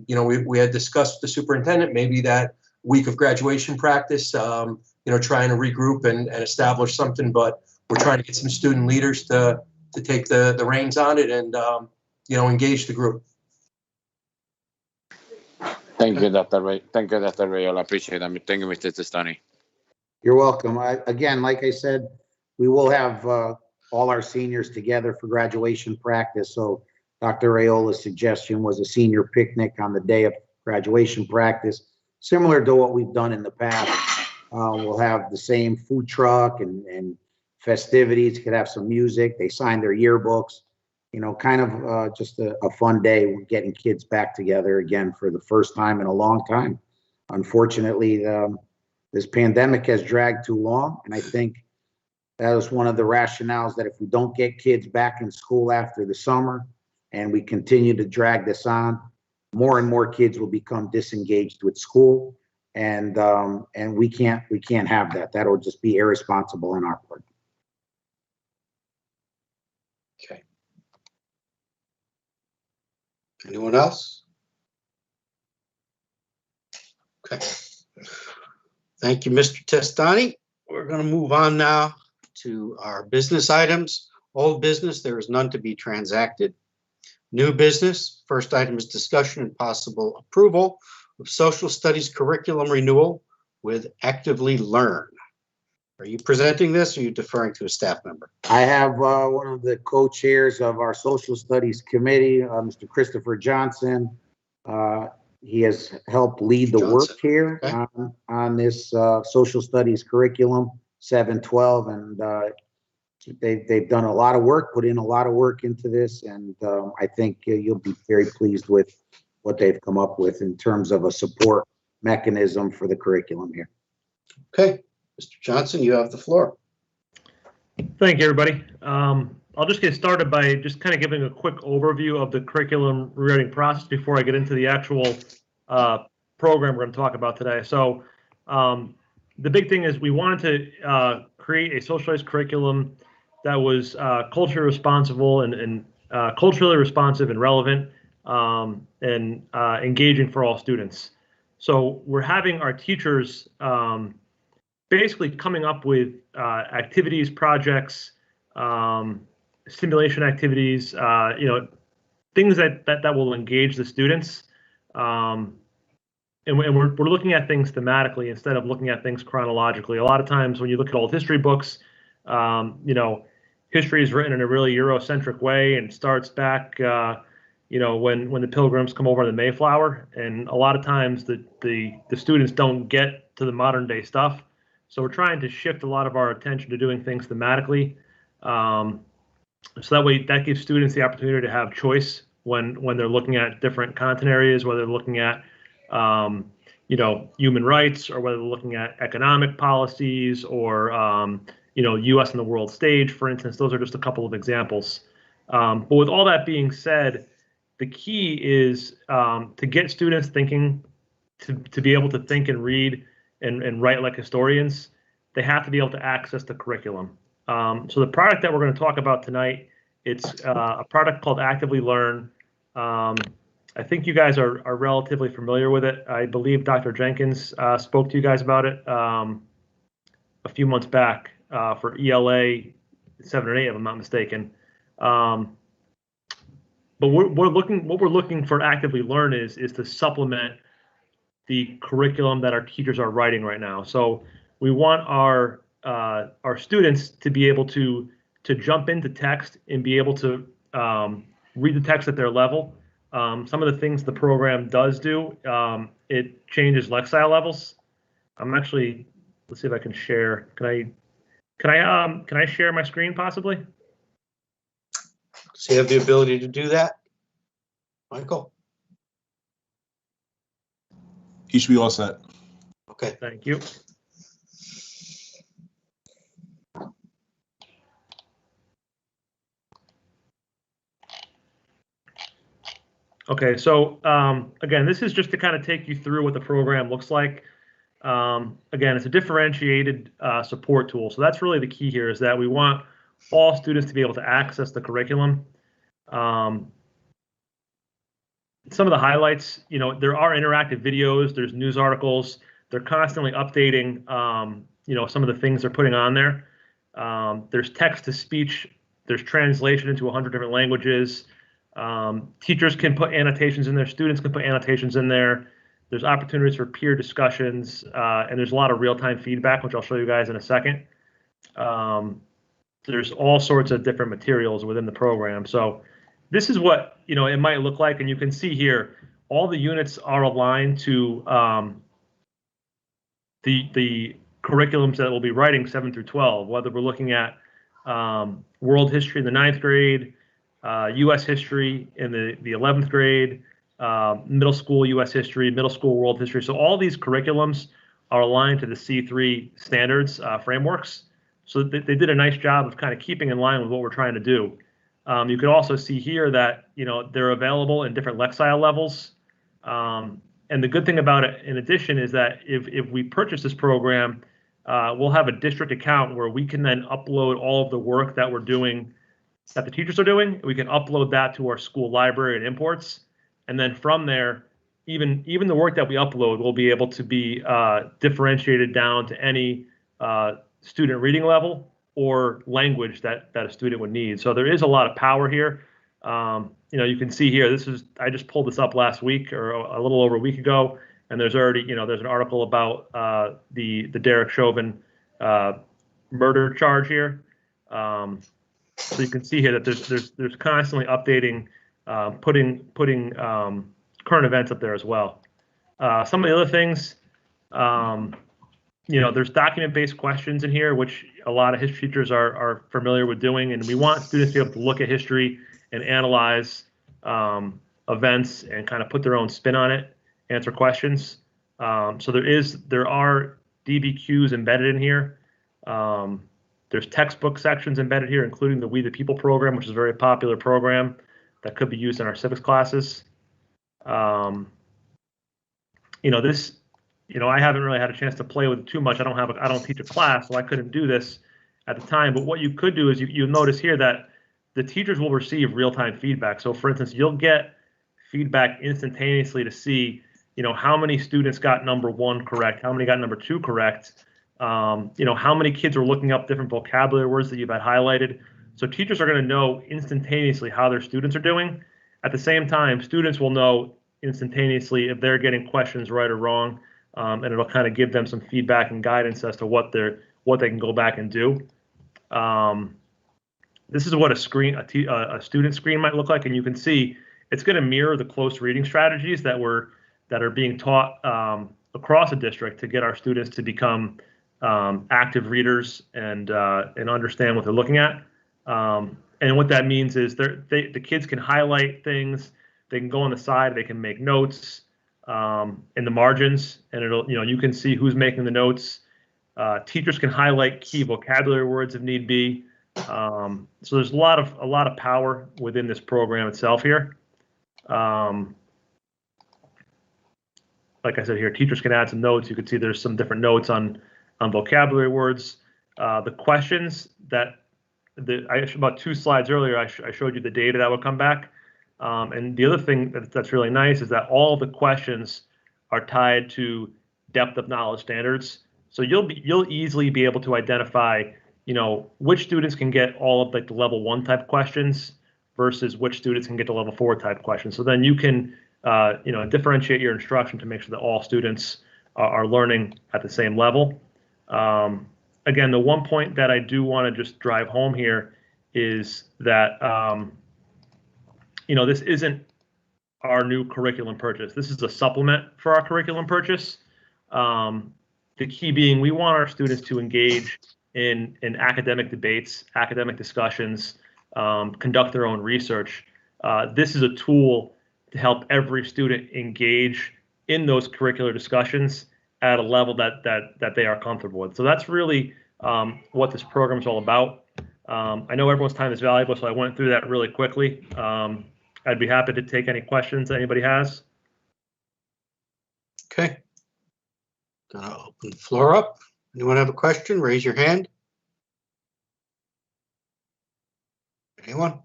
you know, we had discussed with the superintendent maybe that week of graduation practice. You know, trying to regroup and establish something, but we're trying to get some student leaders to take the reins on it and you know, engage the group. Thank you, Dr. Ray. Thank you, Dr. Rayola. I appreciate it. Thank you, Mr. Testani. You're welcome. Again, like I said, we will have all our seniors together for graduation practice. So Dr. Rayola's suggestion was a senior picnic on the day of graduation practice, similar to what we've done in the past. We'll have the same food truck and festivities, could have some music. They sign their yearbooks, you know, kind of just a fun day getting kids back together again for the first time in a long time. Unfortunately, this pandemic has dragged too long, and I think that was one of the rationales that if we don't get kids back in school after the summer and we continue to drag this on, more and more kids will become disengaged with school, and we can't have that. That'll just be irresponsible on our part. Okay. Anyone else? Okay. Thank you, Mr. Testani. We're going to move on now to our business items. Old business, there is none to be transacted. New business, first item is discussion and possible approval of social studies curriculum renewal with Actively Learn. Are you presenting this, or are you deferring to a staff member? I have one of the co-chairs of our social studies committee, Mr. Christopher Johnson. He has helped lead the work here on this social studies curriculum 712, and they've done a lot of work, put in a lot of work into this, and I think you'll be very pleased with what they've come up with in terms of a support mechanism for the curriculum here. Okay, Mr. Johnson, you have the floor. Thank you, everybody. I'll just get started by just kind of giving a quick overview of the curriculum rewriting process before I get into the actual program we're going to talk about today. So the big thing is we wanted to create a socialized curriculum that was culturally responsible and culturally responsive and relevant and engaging for all students. So we're having our teachers basically coming up with activities, projects, simulation activities, you know, things that will engage the students. And we're looking at things thematically instead of looking at things chronologically. A lot of times when you look at old history books, History is written in a really Eurocentric way and starts back, when the Pilgrims come over the Mayflower, and a lot of times the students don't get to the modern day stuff. So we're trying to shift a lot of our attention to doing things thematically. So that way, that gives students the opportunity to have choice when they're looking at different content areas, whether they're looking at human rights, or whether they're looking at economic policies, or U.S. and the world stage, for instance. Those are just a couple of examples. But with all that being said, the key is to get students thinking, to be able to think and read and write like historians. They have to be able to access the curriculum. So the product that we're going to talk about tonight, it's a product called Actively Learn. I think you guys are relatively familiar with it. I believe Dr. Jenkins spoke to you guys about it a few months back for ELA 7 or 8, if I'm not mistaken. But what we're looking for Actively Learn is to supplement the curriculum that our teachers are writing right now. So we want our students to be able to jump into text and be able to read the text at their level. Some of the things the program does do, it changes lexile levels. Let's see if I can share. Can I share my screen possibly? So you have the ability to do that, Michael? He should be all set. Okay. Thank you. Okay, so again, this is just to kind of take you through what the program looks like. Again, it's a differentiated support tool. So that's really the key here, is that we want all students to be able to access the curriculum. Some of the highlights, there are interactive videos, there's news articles, they're constantly updating, some of the things they're putting on there. There's text to speech, there's translation into 100 different languages. Teachers can put annotations in there, students can put annotations in there. There's opportunities for peer discussions, and there's a lot of real-time feedback, which I'll show you guys in a second. There's all sorts of different materials within the program. So this is what it might look like, and you can see here all the units are aligned to the curriculums that we'll be writing 7 through 12, whether we're looking at world history in the 9th grade, U.S. history in the 11th grade, middle school U.S. history, middle school world history. So all these curriculums are aligned to the C3 standards frameworks. So they did a nice job of kind of keeping in line with what we're trying to do. You can also see here that they're available in different lexile levels. And the good thing about it, in addition, is that if we purchase this program, we'll have a district account where we can then upload all of the work that we're doing, that the teachers are doing. We can upload that to our school library and imports. And then from there, even the work that we upload will be able to be differentiated down to any student reading level or language that a student would need. So there is a lot of power here. You can see here, I just pulled this up last week or a little over a week ago, and there's already, there's an article about the Derek Chauvin murder charge here. So you can see here that there's constantly updating, putting current events up there as well. Some of the other things, there's document-based questions in here, which a lot of history teachers are familiar with doing, and we want students to be able to look at history and analyze events and kind of put their own spin on it, answer questions. So there are DBQs embedded in here. There's textbook sections embedded here, including the We the People program, which is a very popular program that could be used in our civics classes. I haven't really had a chance to play with it too much. I don't teach a class, so I couldn't do this at the time. But what you could do is you'll notice here that the teachers will receive real-time feedback. So for instance, you'll get feedback instantaneously to see, how many students got number 1 correct, how many got number 2 correct, how many kids are looking up different vocabulary words that you've had highlighted. So teachers are going to know instantaneously how their students are doing. At the same time, students will know instantaneously if they're getting questions right or wrong, and it'll kind of give them some feedback and guidance as to what they can go back and do. This is what a student screen might look like, and you can see it's going to mirror the close reading strategies that are being taught across the district to get our students to become active readers and understand what they're looking at. And what that means is the kids can highlight things, they can go on the side, they can make notes in the margins, and you can see who's making the notes. Teachers can highlight key vocabulary words if need be. So there's a lot of power within this program itself here. Like I said here, teachers can add some notes. You can see there's some different notes on vocabulary words. The questions that about 2 slides earlier, I showed you the data that would come back. And the other thing that's really nice is that all of the questions are tied to depth of knowledge standards. So you'll easily be able to identify, which students can get all of the level 1 type questions versus which students can get to level 4 type questions. So then you can, differentiate your instruction to make sure that all students are learning at the same level. Again, the one point that I do want to just drive home here is that, this isn't our new curriculum purchase. This is a supplement for our curriculum purchase. The key being we want our students to engage in academic debates, academic discussions, conduct their own research. This is a tool to help every student engage in those curricular discussions at a level that they are comfortable with. So that's really what this program is all about. I know everyone's time is valuable, so I went through that really quickly. I'd be happy to take any questions that anybody has. Okay. Gonna open the floor up. Anyone have a question? Raise your hand. Anyone?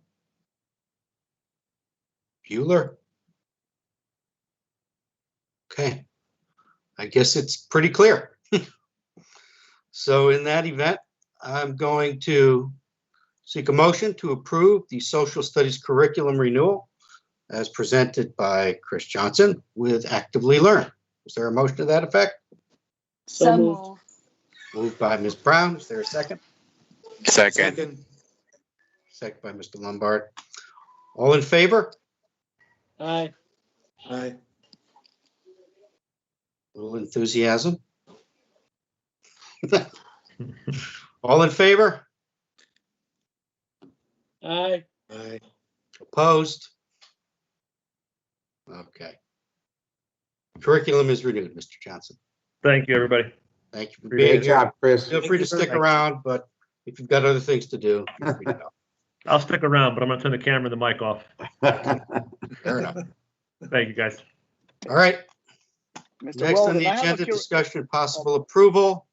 Bueller? Okay. I guess it's pretty clear. So in that event, I'm going to seek a motion to approve the social studies curriculum renewal as presented by Chris Johnson with Actively Learn. Is there a motion to that effect? So moved. Moved by Ms. Brown. Is there a second? Second. Second by Mr. Lombard. All in favor? Aye. Aye. A little enthusiasm. All in favor? Aye. Aye. Opposed? Okay. Curriculum is renewed, Mr. Johnson. Thank you, everybody. Thank you for being Great here. job, Chris. Feel free to stick around, but if you've got other things to do, feel free to go. I'll stick around, but I'm going to turn the camera and the mic off. Fair enough. Thank you, guys. All right. Mr. Next on Rowland, the I have a agenda, cur- discussion and possible approval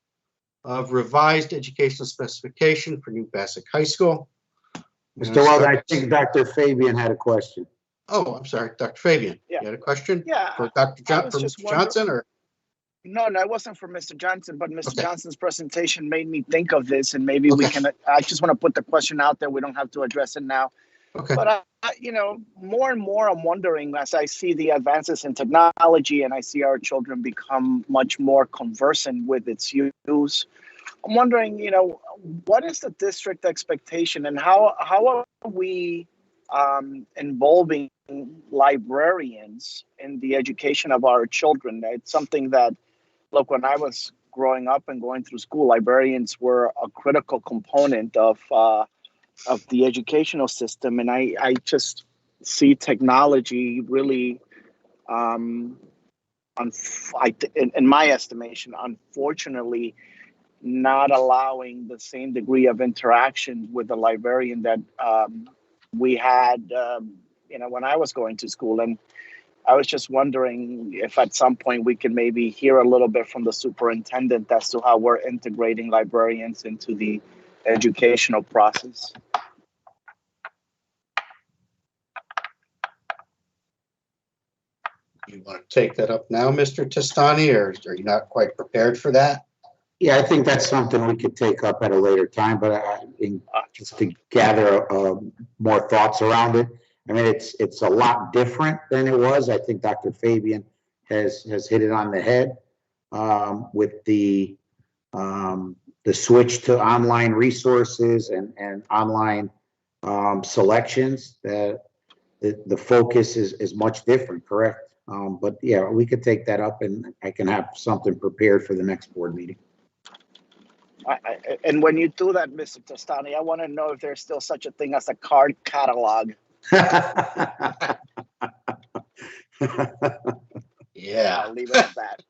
of revised educational specification for New Bassett High School. Mr. Weldon, I think Dr. Fabian had a question. Oh, I'm sorry, Dr. Fabian. Yeah. You had a question? Yeah, For Dr. I was For just Mr. Johnson or? No, it wasn't for Mr. Johnson, but Mr. Okay. Johnson's presentation made me think of this, and maybe we Okay. can, I just want to put the question out there. We don't have to address it now. Okay. But, more and more I'm wondering as I see the advances in technology and I see our children become much more conversant with its use, I'm wondering, what is the district expectation and how are we involving librarians in the education of our children? It's something that, look, when I was growing up and going through school, librarians were a critical component of the educational system, and I just see technology really, in my estimation, unfortunately, not allowing the same degree of interaction with the librarian that we had, when I was going to school. And I was just wondering if at some point we can maybe hear a little bit from the superintendent as to how we're integrating librarians into the educational process. You want to take that up now, Mr. Testani, or are you not quite prepared for that? Yeah, I think that's something we could take up at a later time, but just to gather more thoughts around it. I mean, it's a lot different than it was. I think Dr. Fabian has hit it on the head with the the switch to online resources and online selections, that the focus is much different, correct? But yeah, we could take that up and I can have something prepared for the next board meeting. And when you do that, Mr. Tostani, I want to know if there's still such a thing as a card catalog. Yeah. I'll leave it at that.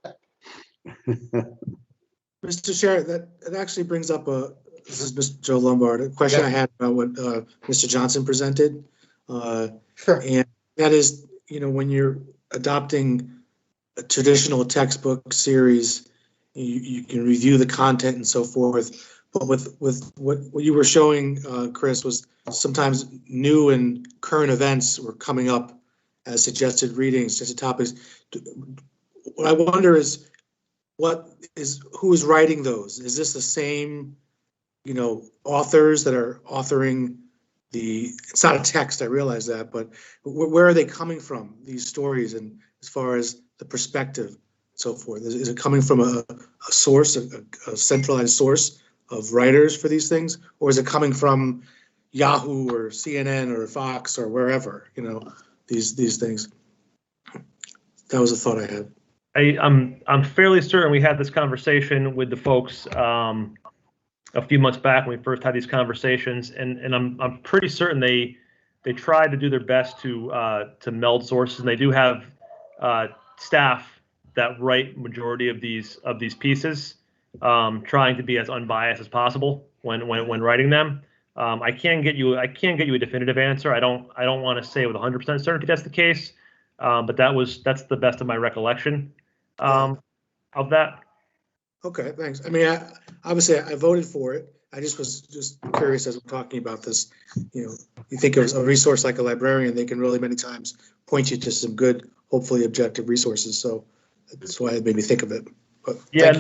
Mr. Chair, that actually brings up this is Mr. Joe Lombard, a question I had about what Mr. Johnson presented. Sure. And that is, when you're adopting a traditional textbook series, you can review the content and so forth. But with what you were showing, Chris, was sometimes new and current events were coming up as suggested readings, suggested topics. What I wonder is, who is writing those? Is this the same, authors that are authoring it's not a text, I realize that, but where are they coming from, these stories, and as far as the perspective and so forth? Is it coming from a source, a centralized source of writers for these things? Or is it coming from Yahoo or CNN or Fox or wherever, these things? That was a thought I had. I'm fairly certain we had this conversation with the folks a few months back when we first had these conversations, and I'm pretty certain they tried to do their best to meld sources, and they do have staff that write majority of these pieces, trying to be as unbiased as possible when writing them. I can't get you a definitive answer. I don't want to say with 100% certainty that's the case, but that's the best of my recollection of that. Okay, thanks. I mean, obviously I voted for it. I was curious as we're talking about this. You think of a resource like a librarian, they can really many times point you to some good, hopefully objective resources. So that's why it made me think of it. But yeah,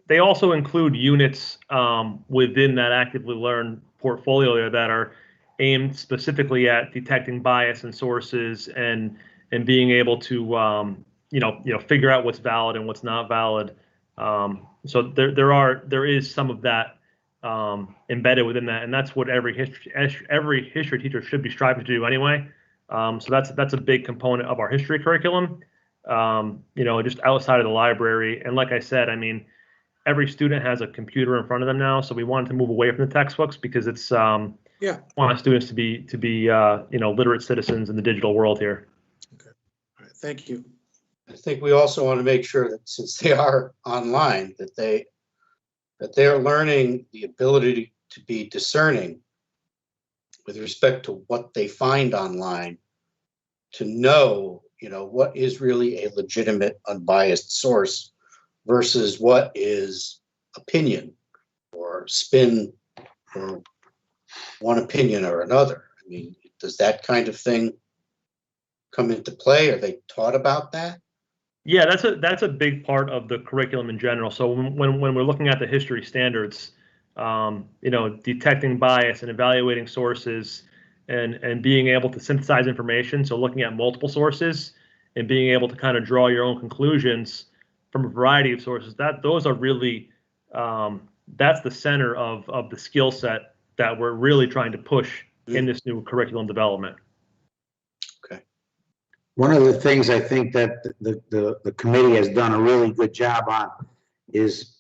they also include units within that Actively Learn portfolio there that are aimed specifically at detecting bias in sources and being able to figure out what's valid and what's not valid. So there is some of that embedded within that, and that's what every history teacher should be striving to do anyway. So that's a big component of our history curriculum. Just outside of the library, and like I said, I mean, every student has a computer in front of them now, so we wanted to move away from the textbooks because it's want students to be literate citizens in the digital world here. Okay, all right, thank you. I think we also want to make sure that since they are online, that they are learning the ability to be discerning with respect to what they find online, to know, what is really a legitimate, unbiased source versus what is opinion or spin or one opinion or another. I mean, does that kind of thing come into play? Are they taught about that? Yeah, that's a big part of the curriculum in general. So when we're looking at the history standards, detecting bias and evaluating sources and being able to synthesize information. So looking at multiple sources and being able to kind of draw your own conclusions from a variety of sources, those are really that's the center of the skill set that we're really trying to push in this new curriculum development. One of the things I think that the committee has done a really good job on is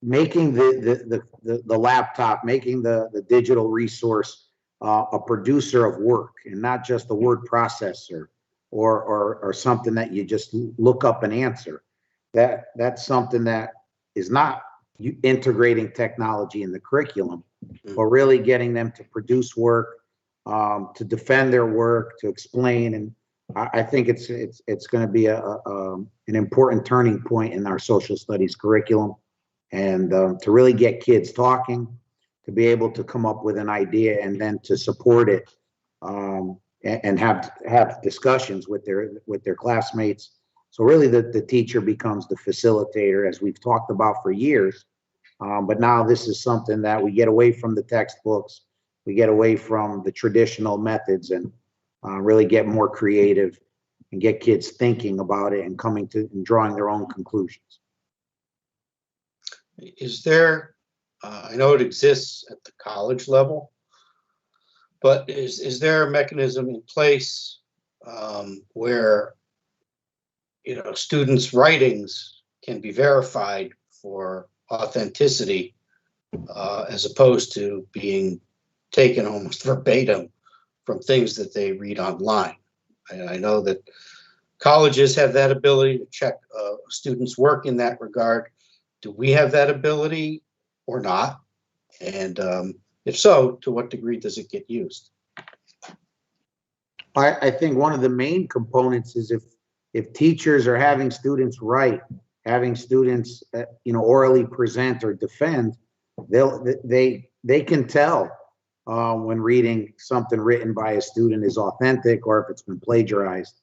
making the laptop, making the digital resource a producer of work and not just a word processor or something that you just look up and answer. That's something that is not integrating technology in the curriculum, but really getting them to produce work, to defend their work, to explain. And I think it's going to be an important turning point in our social studies curriculum, and to really get kids talking, to be able to come up with an idea and then to support it, and have discussions with their classmates. So really the teacher becomes the facilitator, as we've talked about for years. But now this is something that we get away from the textbooks, we get away from the traditional methods, and really get more creative and get kids thinking about it and coming to and drawing their own conclusions. Is there I know it exists at the college level, but is there a mechanism in place where, you know, students' writings can be verified for authenticity as opposed to being taken almost verbatim from things that they read online? I know that colleges have that ability to check students' work in that regard. Do we have that ability or not? And if so, to what degree does it get used? I think one of the main components is if teachers are having students write, having students, orally present or defend, they can tell when reading something written by a student is authentic or if it's been plagiarized.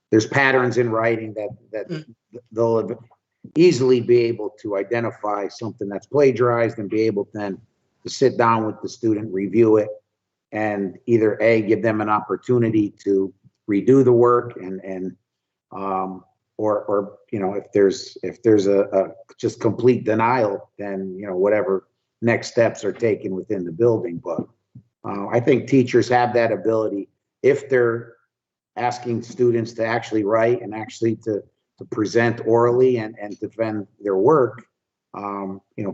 There's patterns in writing that they'll easily be able to identify something that's plagiarized and be able then to sit down with the student, review it, and either give them an opportunity to redo the work or if there's a just complete denial, then whatever next steps are taken within the building. But I think teachers have that ability if they're asking students to actually write and actually to present orally and defend their work.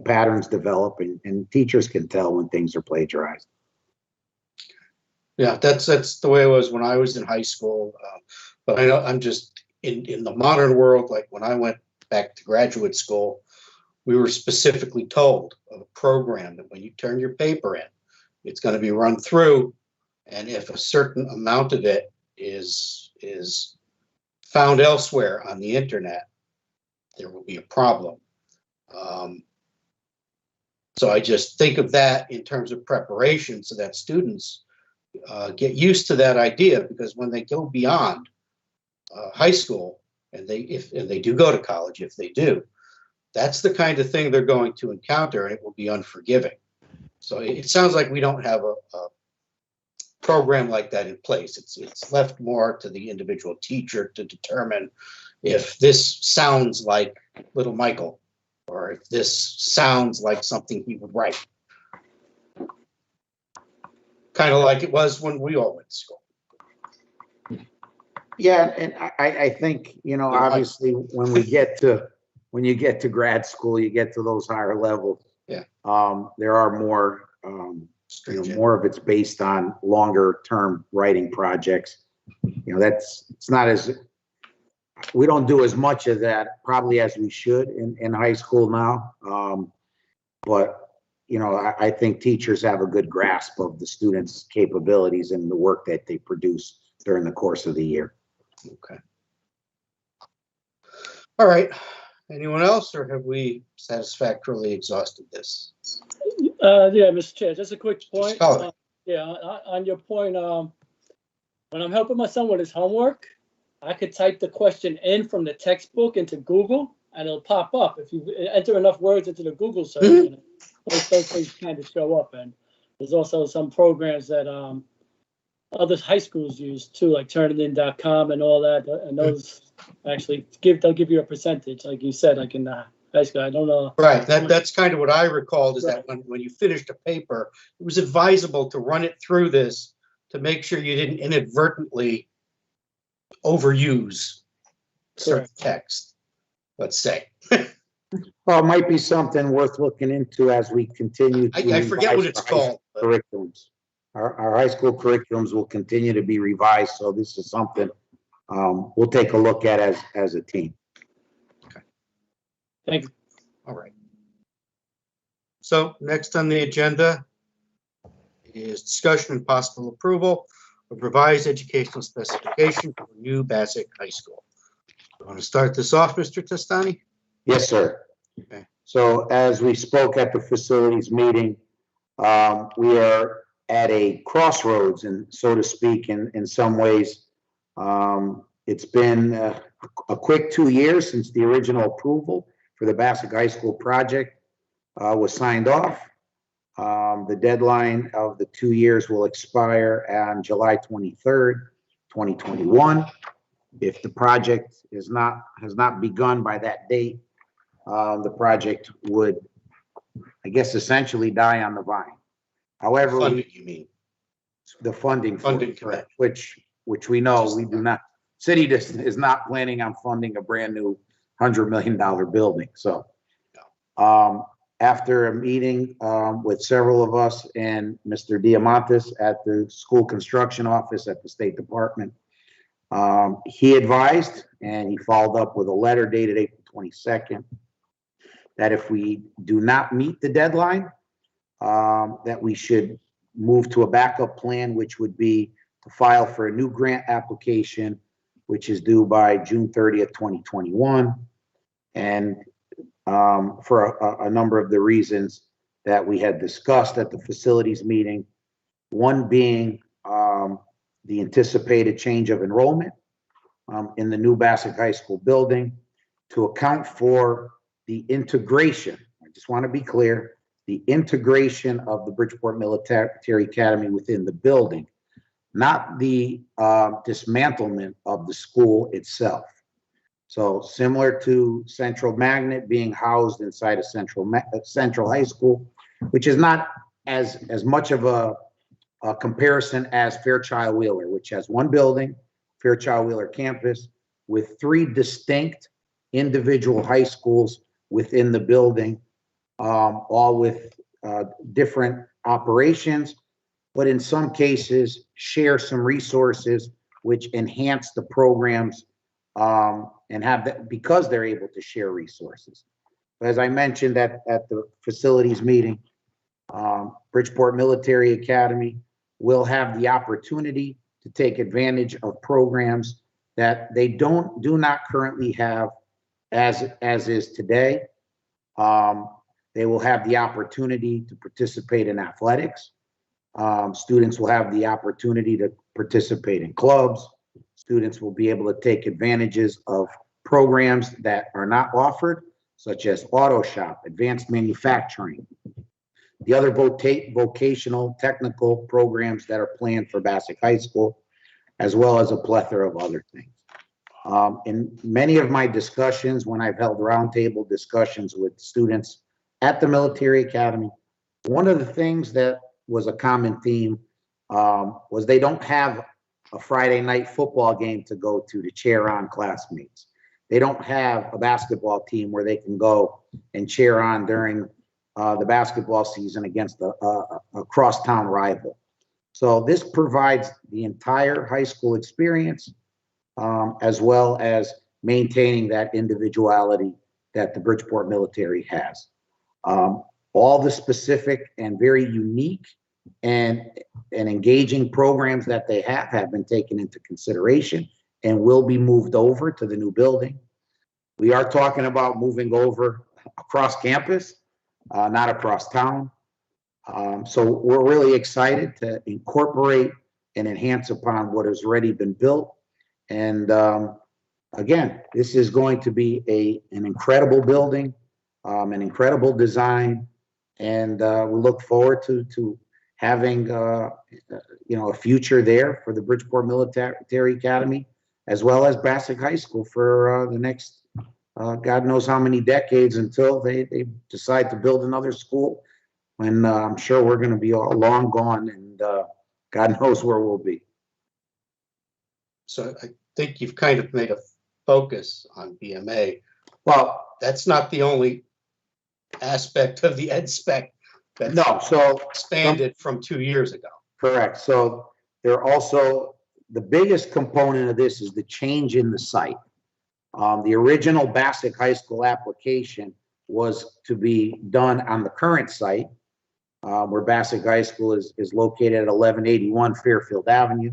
Patterns develop and teachers can tell when things are plagiarized. Yeah, that's the way it was when I was in high school. But I know I'm just in the modern world, like when I went back to graduate school, we were specifically told of a program that when you turn your paper in, it's going to be run through. And if a certain amount of it is found elsewhere on the internet, there will be a problem. So I just think of that in terms of preparation so that students get used to that idea, because when they go beyond high school and they do go to college, if they do, that's the kind of thing they're going to encounter, and it will be unforgiving. So it sounds like we don't have a program like that in place. It's left more to the individual teacher to determine if this sounds like little Michael or if this sounds like something he would write. Kind of like it was when we all went to school. Yeah, and I think, obviously when you get to grad school, you get to those higher levels. Yeah. There are more, more of it's based on longer term writing projects. It's not as, we don't do as much of that probably as we should in high school now. But I think teachers have a good grasp of the students' capabilities and the work that they produce during the course of the year. Okay. All right. Anyone else, or have we satisfactorily exhausted this? Yeah, Mr. Chair, just a quick point. On your point, when I'm helping my son with his homework, I could type the question in from the textbook into Google, and it'll pop up. If you enter enough words into the Google search, those things kind of show up. And there's also some programs that other high schools use too, like turnitin.com and all that. And those actually they'll give you a percentage, like you said, like in high school. I don't know. Right. That's kind of what I recalled, is that when you finished a paper, it was advisable to run it through this to make sure you didn't inadvertently overuse certain text, let's say. Well, it might be something worth looking into as we continue. I forget what it's called. Curriculums. Our high school curriculums will continue to be revised, so this is something we'll take a look at as a team. Okay. Thank you. All right. So next on the agenda is discussion and possible approval of revised educational specification for new Bassick High School. You want to start this off, Mr. Testani? Yes, sir. Okay. So as we spoke at the facilities meeting, we are at a crossroads, and so to speak, in some ways. It's been a quick 2 years since the original approval for the Bassick High School project was signed off. The deadline of the 2 years will expire on July 23rd, 2021. If the project has not begun by that date, the project would I guess, essentially die on the vine. However, Funding, you mean? the funding, for Funding, it, correct. which we know we do not, city is not planning on funding a brand new $100 million building. So, after a meeting with several of us and Mr. Diamantis at the school construction office at the State Department, he advised, and he followed up with a letter dated April 22nd, that if we do not meet the deadline, that we should move to a backup plan, which would be to file for a new grant application, which is due by June 30th, 2021. And for a number of the reasons that we had discussed at the facilities meeting, one being the anticipated change of enrollment in the new Bassick High School building to account for the integration. I just want to be clear, the integration of the Bridgeport Military Academy within the building, not the dismantlement of the school itself. So similar to Central Magnet being housed inside of Central High School, which is not as much of a comparison as Fairchild Wheeler, which has one building, Fairchild Wheeler campus, with 3 distinct individual high schools within the building, all with different operations, but in some cases share some resources which enhance the programs and have that because they're able to share resources. As I mentioned at the facilities meeting, Bridgeport Military Academy will have the opportunity to take advantage of programs that they do not currently have as is today. They will have the opportunity to participate in athletics. Students will have the opportunity to participate in clubs. Students will be able to take advantages of programs that are not offered, such as auto shop, advanced manufacturing, the other vocational technical programs that are planned for Bassick High School, as well as a plethora of other things. In many of my discussions, when I've held roundtable discussions with students at the Military Academy, one of the things that was a common theme was they don't have a Friday night football game to go to cheer on classmates. They don't have a basketball team where they can go and cheer on during the basketball season against a crosstown rival. So this provides the entire high school experience, as well as maintaining that individuality that the Bridgeport Military has. All the specific and very unique and engaging programs that they have been taken into consideration and will be moved over to the new building. We are talking about moving over across campus, not across town. So we're really excited to incorporate and enhance upon what has already been built. And again, this is going to be an incredible building, an incredible design, and we look forward to having a future there for the Bridgeport Military Academy, as well as Bassick High School for the next God knows how many decades until they decide to build another school. When I'm sure we're going to be all long gone, and God knows where we'll be. So I think you've kind of made a focus on BMA. Well, That's not the only aspect of the ed spec that's so expanded from 2 years ago. correct. So they're also, the biggest component of this is the change in the site. The original Bassick High School application was to be done on the current site, where Bassick High School is located at 1181 Fairfield Avenue.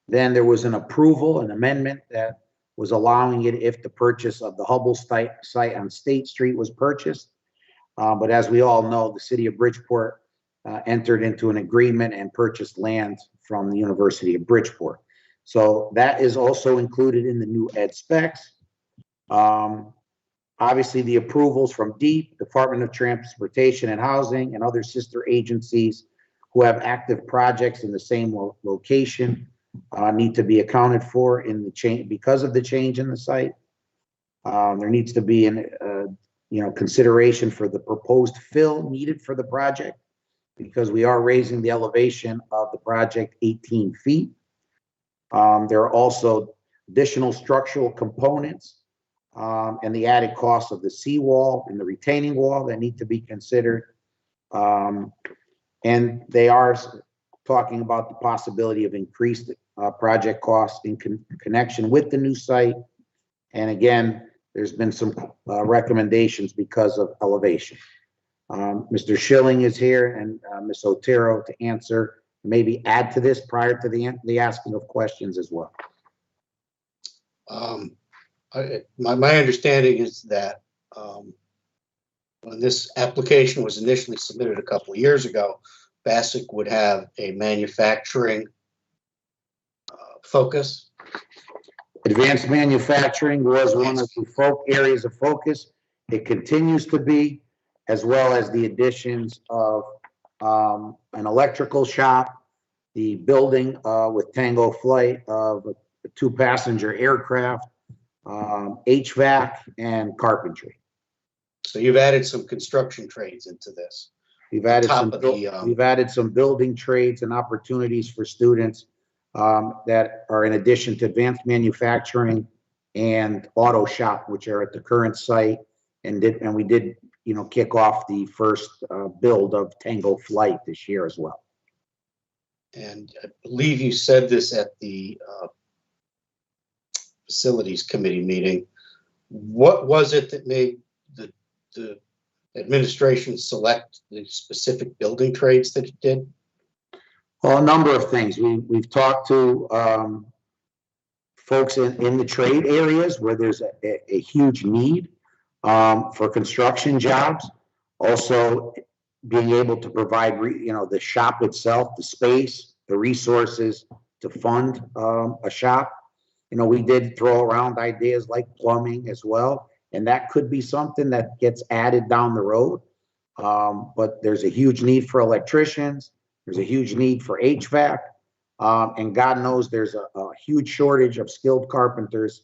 Then there was an approval, an amendment that was allowing it if the purchase of the Hubble site on State Street was purchased. But as we all know, the city of Bridgeport entered into an agreement and purchased land from the University of Bridgeport. So that is also included in the new ed specs. Obviously, the approvals from DEEP, Department of Transportation and Housing, and other sister agencies who have active projects in the same location need to be accounted for in the change because of the change in the site. There needs to be consideration for the proposed fill needed for the project, because we are raising the elevation of the project 18 feet. There are also additional structural components and the added cost of the seawall and the retaining wall that need to be considered. And they are talking about the possibility of increased project costs in connection with the new site. And again, there's been some recommendations because of elevation. Mr. Schilling is here and Ms. Otero to answer, maybe add to this prior to the asking of questions as well. My understanding is that when this application was initially submitted a couple of years ago, BASIC would have a manufacturing focus. Advanced manufacturing was one of the areas of focus. It continues to be, as well as the additions of an electrical shop, the building with Tango Flight of a 2-passenger aircraft, HVAC, and carpentry. So you've added some construction trades into this. We've added some building trades and opportunities for students that are in addition to advanced manufacturing and auto shop, which are at the current site. And we did kick off the first build of Tango Flight this year as well. And I believe you said this at the facilities committee meeting. What was it that made the administration select the specific building trades that it did? Well, a number of things. We've talked to folks in the trade areas where there's a huge need for construction jobs. Also, being able to provide, the shop itself, the space, the resources to fund a shop. We did throw around ideas like plumbing as well, and that could be something that gets added down the road. But there's a huge need for electricians. There's a huge need for HVAC, and God knows there's a huge shortage of skilled carpenters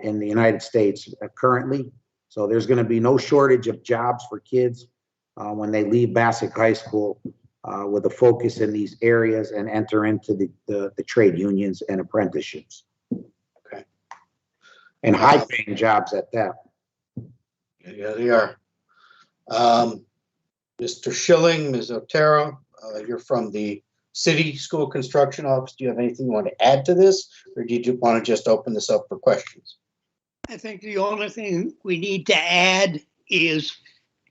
in the United States currently. So there's going to be no shortage of jobs for kids when they leave BASIC High School with a focus in these areas and enter into the trade unions and apprenticeships. Okay. And high-paying jobs at that. Yeah, they are. Mr. Schilling, Ms. Otero, you're from the City School Construction Office. Do you have anything you want to add to this, or did you want to just open this up for questions? I think the only thing we need to add is,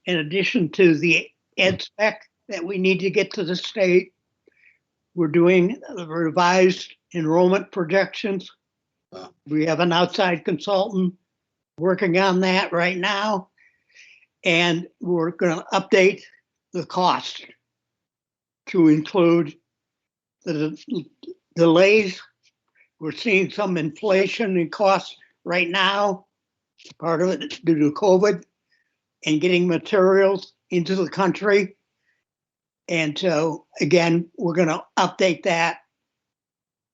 in addition to the ed spec that we need to get to the state, we're doing the revised enrollment projections. We have an outside consultant working on that right now, and we're going to update the cost to include the delays. We're seeing some inflation in costs right now, part of it due to COVID and getting materials into the country. And so, again, we're going to update that.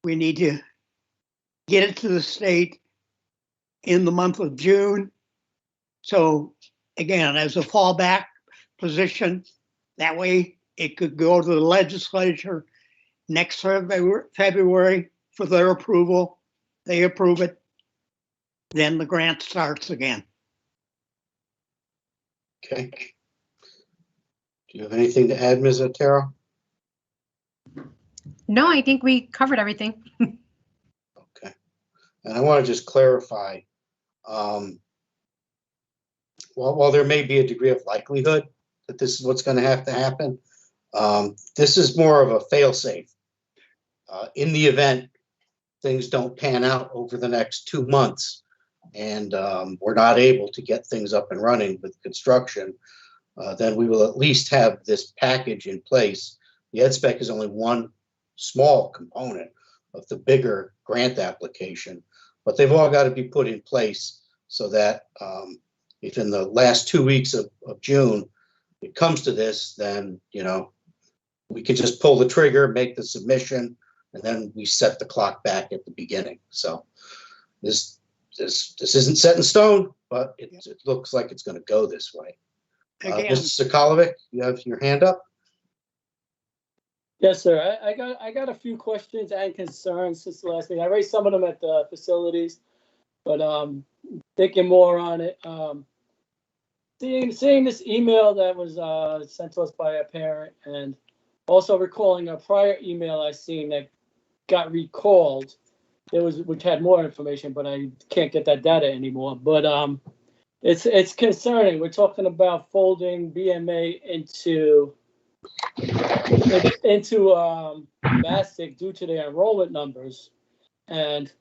We need to get it to the state in the month of June. So, again, as a fallback position, that way it could go to the legislature next February for their approval. They approve it. Then the grant starts again. Okay. Do you have anything to add, Ms. Otero? No, I think we covered everything. Okay. And I want to just clarify, while there may be a degree of likelihood that this is what's going to have to happen, this is more of a fail-safe. In the event things don't pan out over the next 2 months and we're not able to get things up and running with construction, then we will at least have this package in place. The ed spec is only one small component of the bigger grant application, but they've all got to be put in place so that if in the last 2 weeks of June it comes to this, then we can just pull the trigger, make the submission, and then we set the clock back at the beginning. So this this isn't set in stone, but it looks like it's going to go this way. Again, Mr. Sokolovic, you have your hand up. Yes, sir. I got a few questions and concerns since the last meeting. I raised some of them at the facilities, but thinking more on it. Seeing this email that was sent to us by a parent, and also recalling a prior email I seen that got recalled. Which had more information, but I can't get that data anymore. But it's concerning. We're talking about folding BMA into BASIC due to the enrollment numbers, and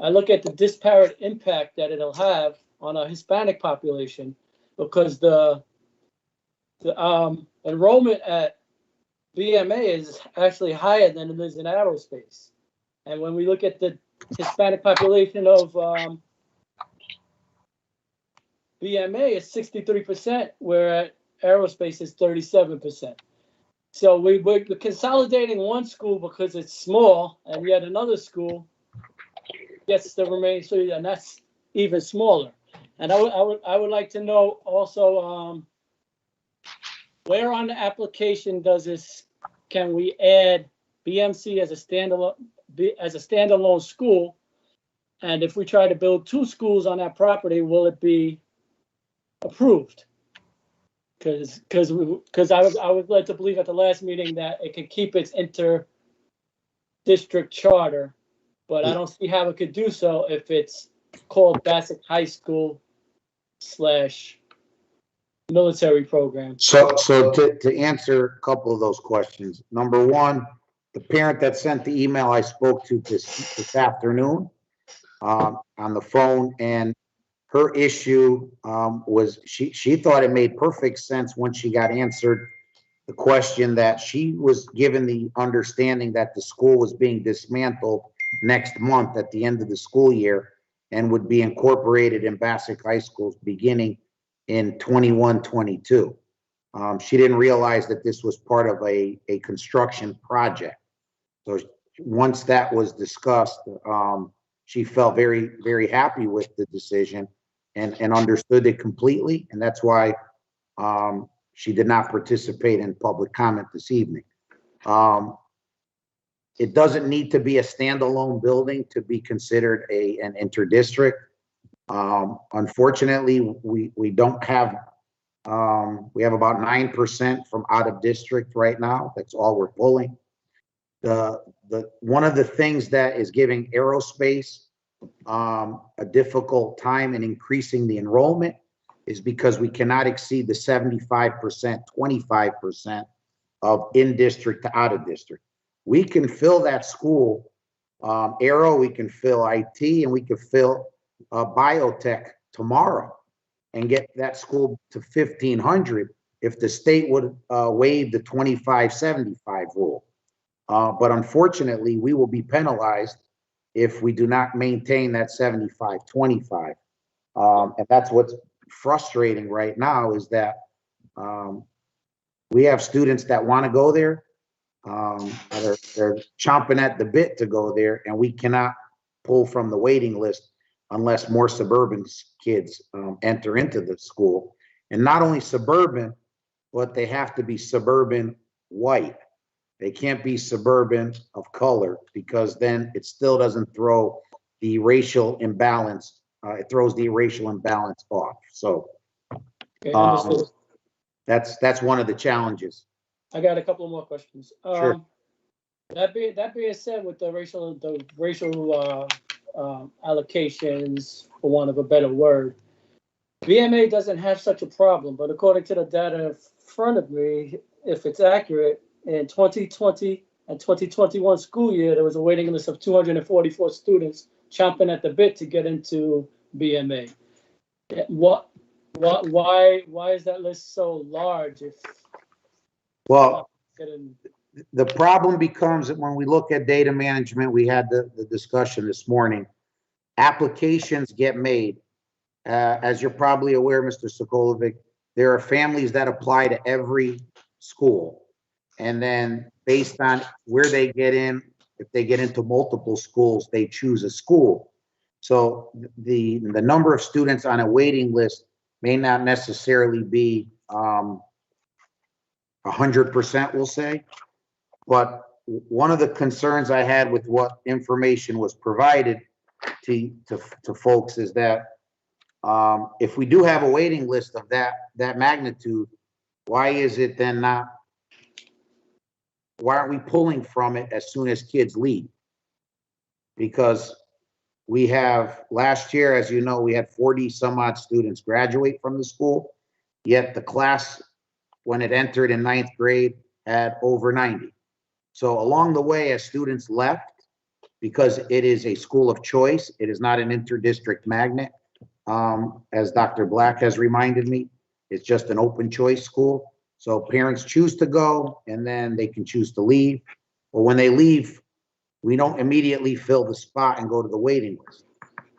I look at the disparate impact that it'll have on a Hispanic population, because the enrollment at BMA is actually higher than it is in aerospace. And when we look at the Hispanic population of BMA, it's 63%, where aerospace is 37%. So we're consolidating one school because it's small, and yet another school gets the remaining, so and that's even smaller. And I would like to know also where on the application can we add BMC as a standalone school, and if we try to build two schools on that property, will it be approved? Because I was led to believe at the last meeting that it could keep its inter-district charter, but I don't see how it could do so if it's called Bassett High School / military program. So to answer a couple of those questions, number one, the parent that sent the email I spoke to this afternoon on the phone, and her issue was she thought it made perfect sense when she got answered the question that she was given the understanding that the school was being dismantled next month at the end of the school year and would be incorporated in Bassick High Schools beginning in 21-22. She didn't realize that this was part of a construction project. So once that was discussed, she felt very, very happy with the decision and understood it completely. And that's why she did not participate in public comment this evening. It doesn't need to be a standalone building to be considered an interdistrict. Unfortunately, we don't have, we have about 9% from out of district right now. That's all we're pulling. One of the things that is giving aerospace a difficult time in increasing the enrollment is because we cannot exceed the 75%, 25% of in-district to out-of-district. We can fill that school, aero, we can fill IT, and we can fill biotech tomorrow and get that school to 1,500 if the state would waive the 25-75 rule. But unfortunately, we will be penalized if we do not maintain that 75-25. And that's what's frustrating right now, is that we have students that want to go there. They're chomping at the bit to go there, and we cannot pull from the waiting list unless more suburban kids enter into the school. And not only suburban, but they have to be suburban white. They can't be suburban of color, because then it still doesn't throw the racial imbalance. It throws the racial imbalance off. So that's one of the challenges. I got a couple more questions. Sure. That being said, with the racial allocations, for want of a better word, BMA doesn't have such a problem. But according to the data in front of me, if it's accurate, in 2020 and 2021 school year, there was a waiting list of 244 students chomping at the bit to get into BMA. Why is that list so large? Well, the problem becomes that when we look at data management, we had the discussion this morning, applications get made. As you're probably aware, Mr. Sokolovic, there are families that apply to every school. And then based on where they get in, if they get into multiple schools, they choose a school. So the number of students on a waiting list may not necessarily be 100%, we'll say. But one of the concerns I had with what information was provided to folks is that if we do have a waiting list of that magnitude, why is it then not? Why aren't we pulling from it as soon as kids leave? Because we have, last year, as you know, we had 40 some odd students graduate from the school, yet the class, when it entered in 9th grade, had over 90. So along the way, as students left, because it is a school of choice, it is not an inter-district magnet, as Dr. Black has reminded me, it's just an open choice school. So parents choose to go and then they can choose to leave. But when they leave, we don't immediately fill the spot and go to the waiting list.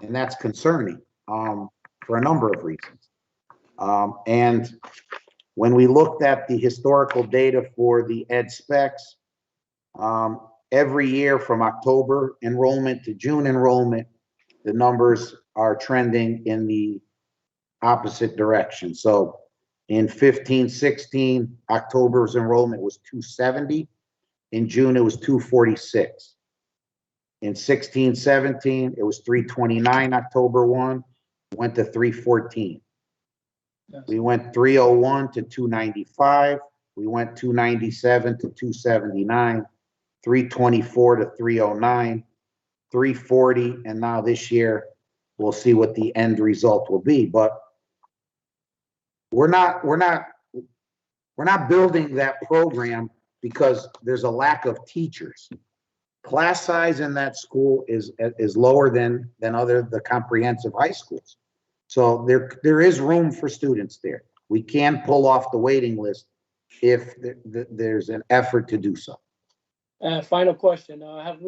And that's concerning for a number of reasons. And when we looked at the historical data for the ed specs, every year from October enrollment to June enrollment, the numbers are trending in the opposite direction. So in 15-16, October's enrollment was 270. In June, it was 246. In 16-17, it was 329 October 1, went to 314. Yes. We went 301 to 295. We went 297 to 279, 324 to 309, 340, and now this year, we'll see what the end result will be. But we're not building that program because there's a lack of teachers. Class size in that school is lower than the comprehensive high schools. So there is room for students there. We can pull off the waiting list if there's an effort to do so. Final question. Have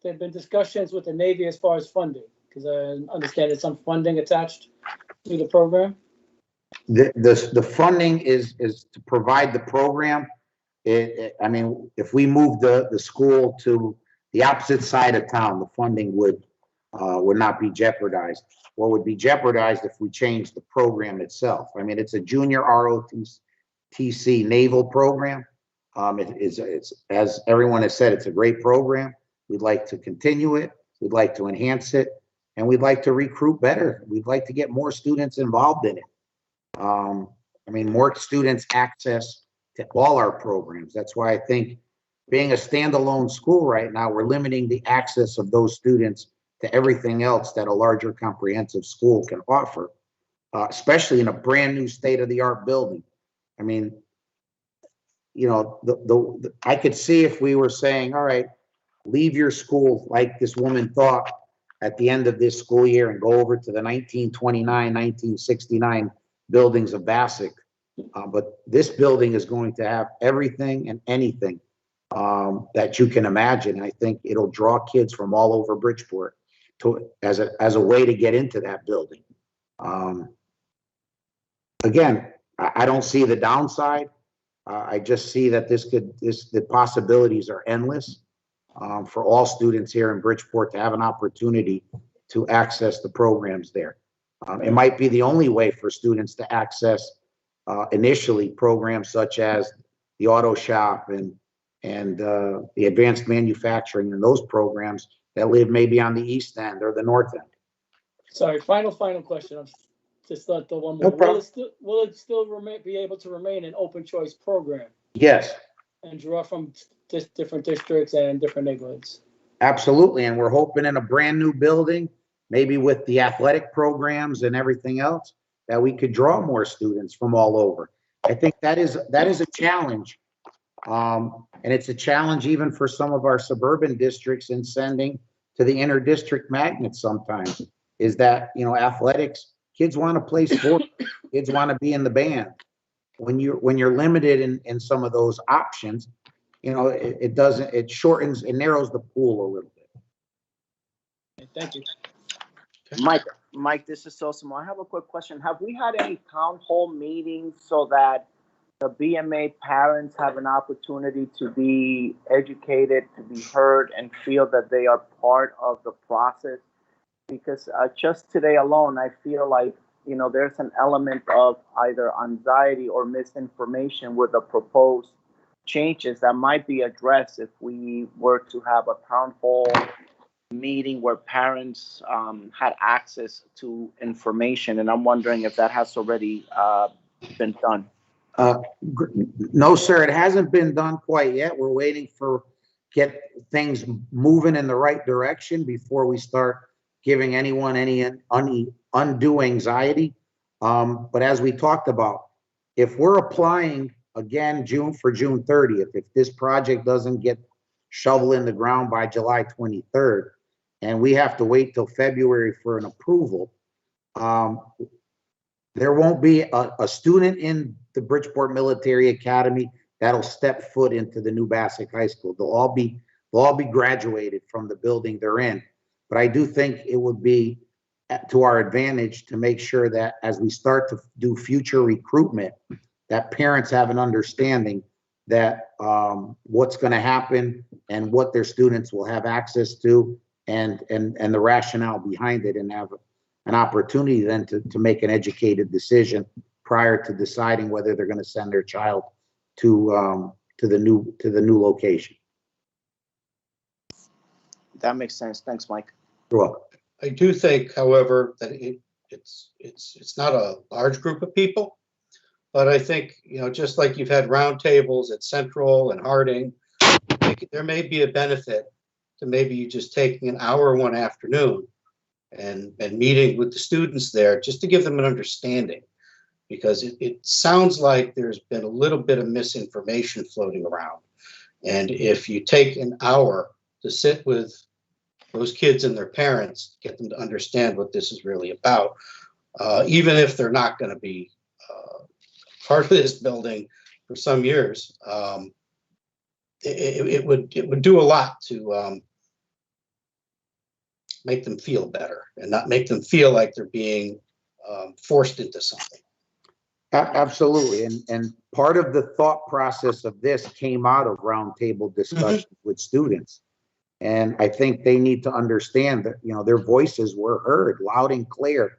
there been discussions with the Navy as far as funding? Because I understand there's some funding attached to the program. The funding is to provide the program. I mean, if we move the school to the opposite side of town, the funding would not be jeopardized. What would be jeopardized if we change the program itself? I mean, it's a junior ROTC naval program. It's as everyone has said, it's a great program. We'd like to continue it. We'd like to enhance it, and we'd like to recruit better. We'd like to get more students involved in it. I mean, more students access to all our programs. That's why I think being a standalone school right now, we're limiting the access of those students to everything else that a larger comprehensive school can offer, especially in a brand new state-of-the-art building. I mean, you know, I could see if we were saying, all right, leave your school like this woman thought at the end of this school year and go over to the 1929, 1969 buildings of Bassick. But this building is going to have everything and anything that you can imagine. I think it'll draw kids from all over Bridgeport as a way to get into that building. Again, I don't see the downside. I just see that the possibilities are endless for all students here in Bridgeport to have an opportunity to access the programs there. It might be the only way for students to access initially programs such as the auto shop and the advanced manufacturing and those programs that live maybe on the east end or the north end. Sorry, final question. I'm just thought the one more. No problem. Will it still be able to remain an open choice program? Yes. And draw from different districts and different neighborhoods? Absolutely, and we're hoping in a brand new building, maybe with the athletic programs and everything else, that we could draw more students from all over. I think that is a challenge. And it's a challenge even for some of our suburban districts in sending to the inter-district magnets sometimes, is that, you know, athletics, kids want to play sports, kids want to be in the band. When you're limited in some of those options, you know, it narrows the pool a little bit. Thank you. Mike, this is Sosimo. I have a quick question. Have we had any town hall meetings so that the BMA parents have an opportunity to be educated, to be heard, and feel that they are part of the process because just today alone, I feel like, there's an element of either anxiety or misinformation with the proposed changes that might be addressed if we were to have a town hall meeting where parents had access to information. And I'm wondering if that has already been done. No, sir, it hasn't been done quite yet. We're waiting for get things moving in the right direction before we start giving anyone any undue anxiety. But as we talked about, if we're applying again June 30th, if this project doesn't get shoveled in the ground by July 23rd, and we have to wait till February for an approval, there won't be a student in the Bridgeport Military Academy that'll step foot into the new Bassick High School. They'll all be graduated from the building they're in. But I do think it would be to our advantage to make sure that as we start to do future recruitment, that parents have an understanding that what's going to happen and what their students will have access to, and the rationale behind it, and have an opportunity then to make an educated decision prior to deciding whether they're going to send their child to the new location. That makes sense. Thanks, Mike. You're welcome. I do think, however, that it's not a large group of people, but I think, just like you've had roundtables at Central and Harding, there may be a benefit to maybe you just taking an hour one afternoon and meeting with the students there just to give them an understanding, because it sounds like there's been a little bit of misinformation floating around. And if you take an hour to sit with those kids and their parents, get them to understand what this is really about, even if they're not going to be part of this building for some years, it would do a lot to make them feel better and not make them feel like they're being forced into something. Absolutely. And part of the thought process of this came out of roundtable discussions with students. And I think they need to understand that, their voices were heard loud and clear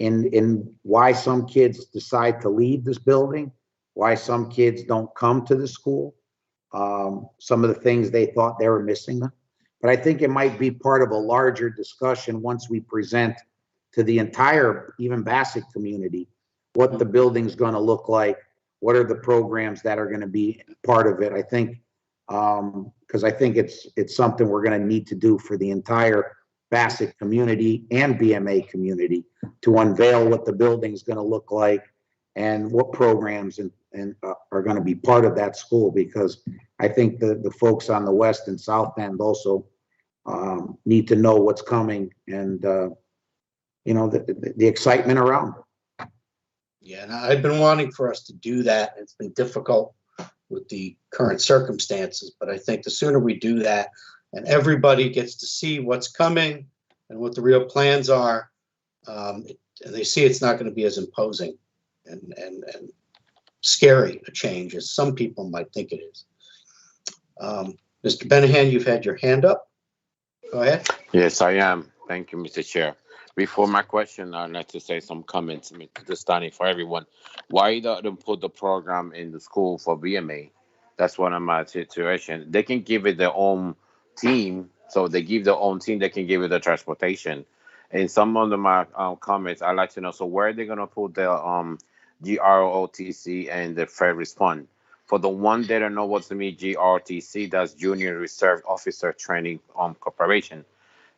in why some kids decide to leave this building, why some kids don't come to the school, some of the things they thought they were missing. But I think it might be part of a larger discussion once we present to the entire, even Bassick community, what the building's going to look like, what are the programs that are going to be part of it. I think, because I think it's something we're going to need to do for the entire Bassick community and BMA community, to unveil what the building's going to look like and what programs and are going to be part of that school, because I think the folks on the west and south end also need to know what's coming, and the excitement around it. Yeah, and I've been wanting for us to do that. It's been difficult with the current circumstances, but I think the sooner we do that and everybody gets to see what's coming and what the real plans are, and they see it's not going to be as imposing and scary a change as some people might think it is. Mr. Benahan, you've had your hand up. Go ahead. Yes, I am. Thank you, Mr. Chair. Before my question, I'd like to say some comments, Mr. Stani, for everyone. Why don't put the program in the school for BMA? That's one of my situations. They can give it their own team. So they give their own team, they can give it the transportation. And some of my comments, I'd like to know, so where are they going to put the GROTC and the fair respond? For the one that don't know what's the mean GRTC, that's Junior Reserve Officer Training Corporation.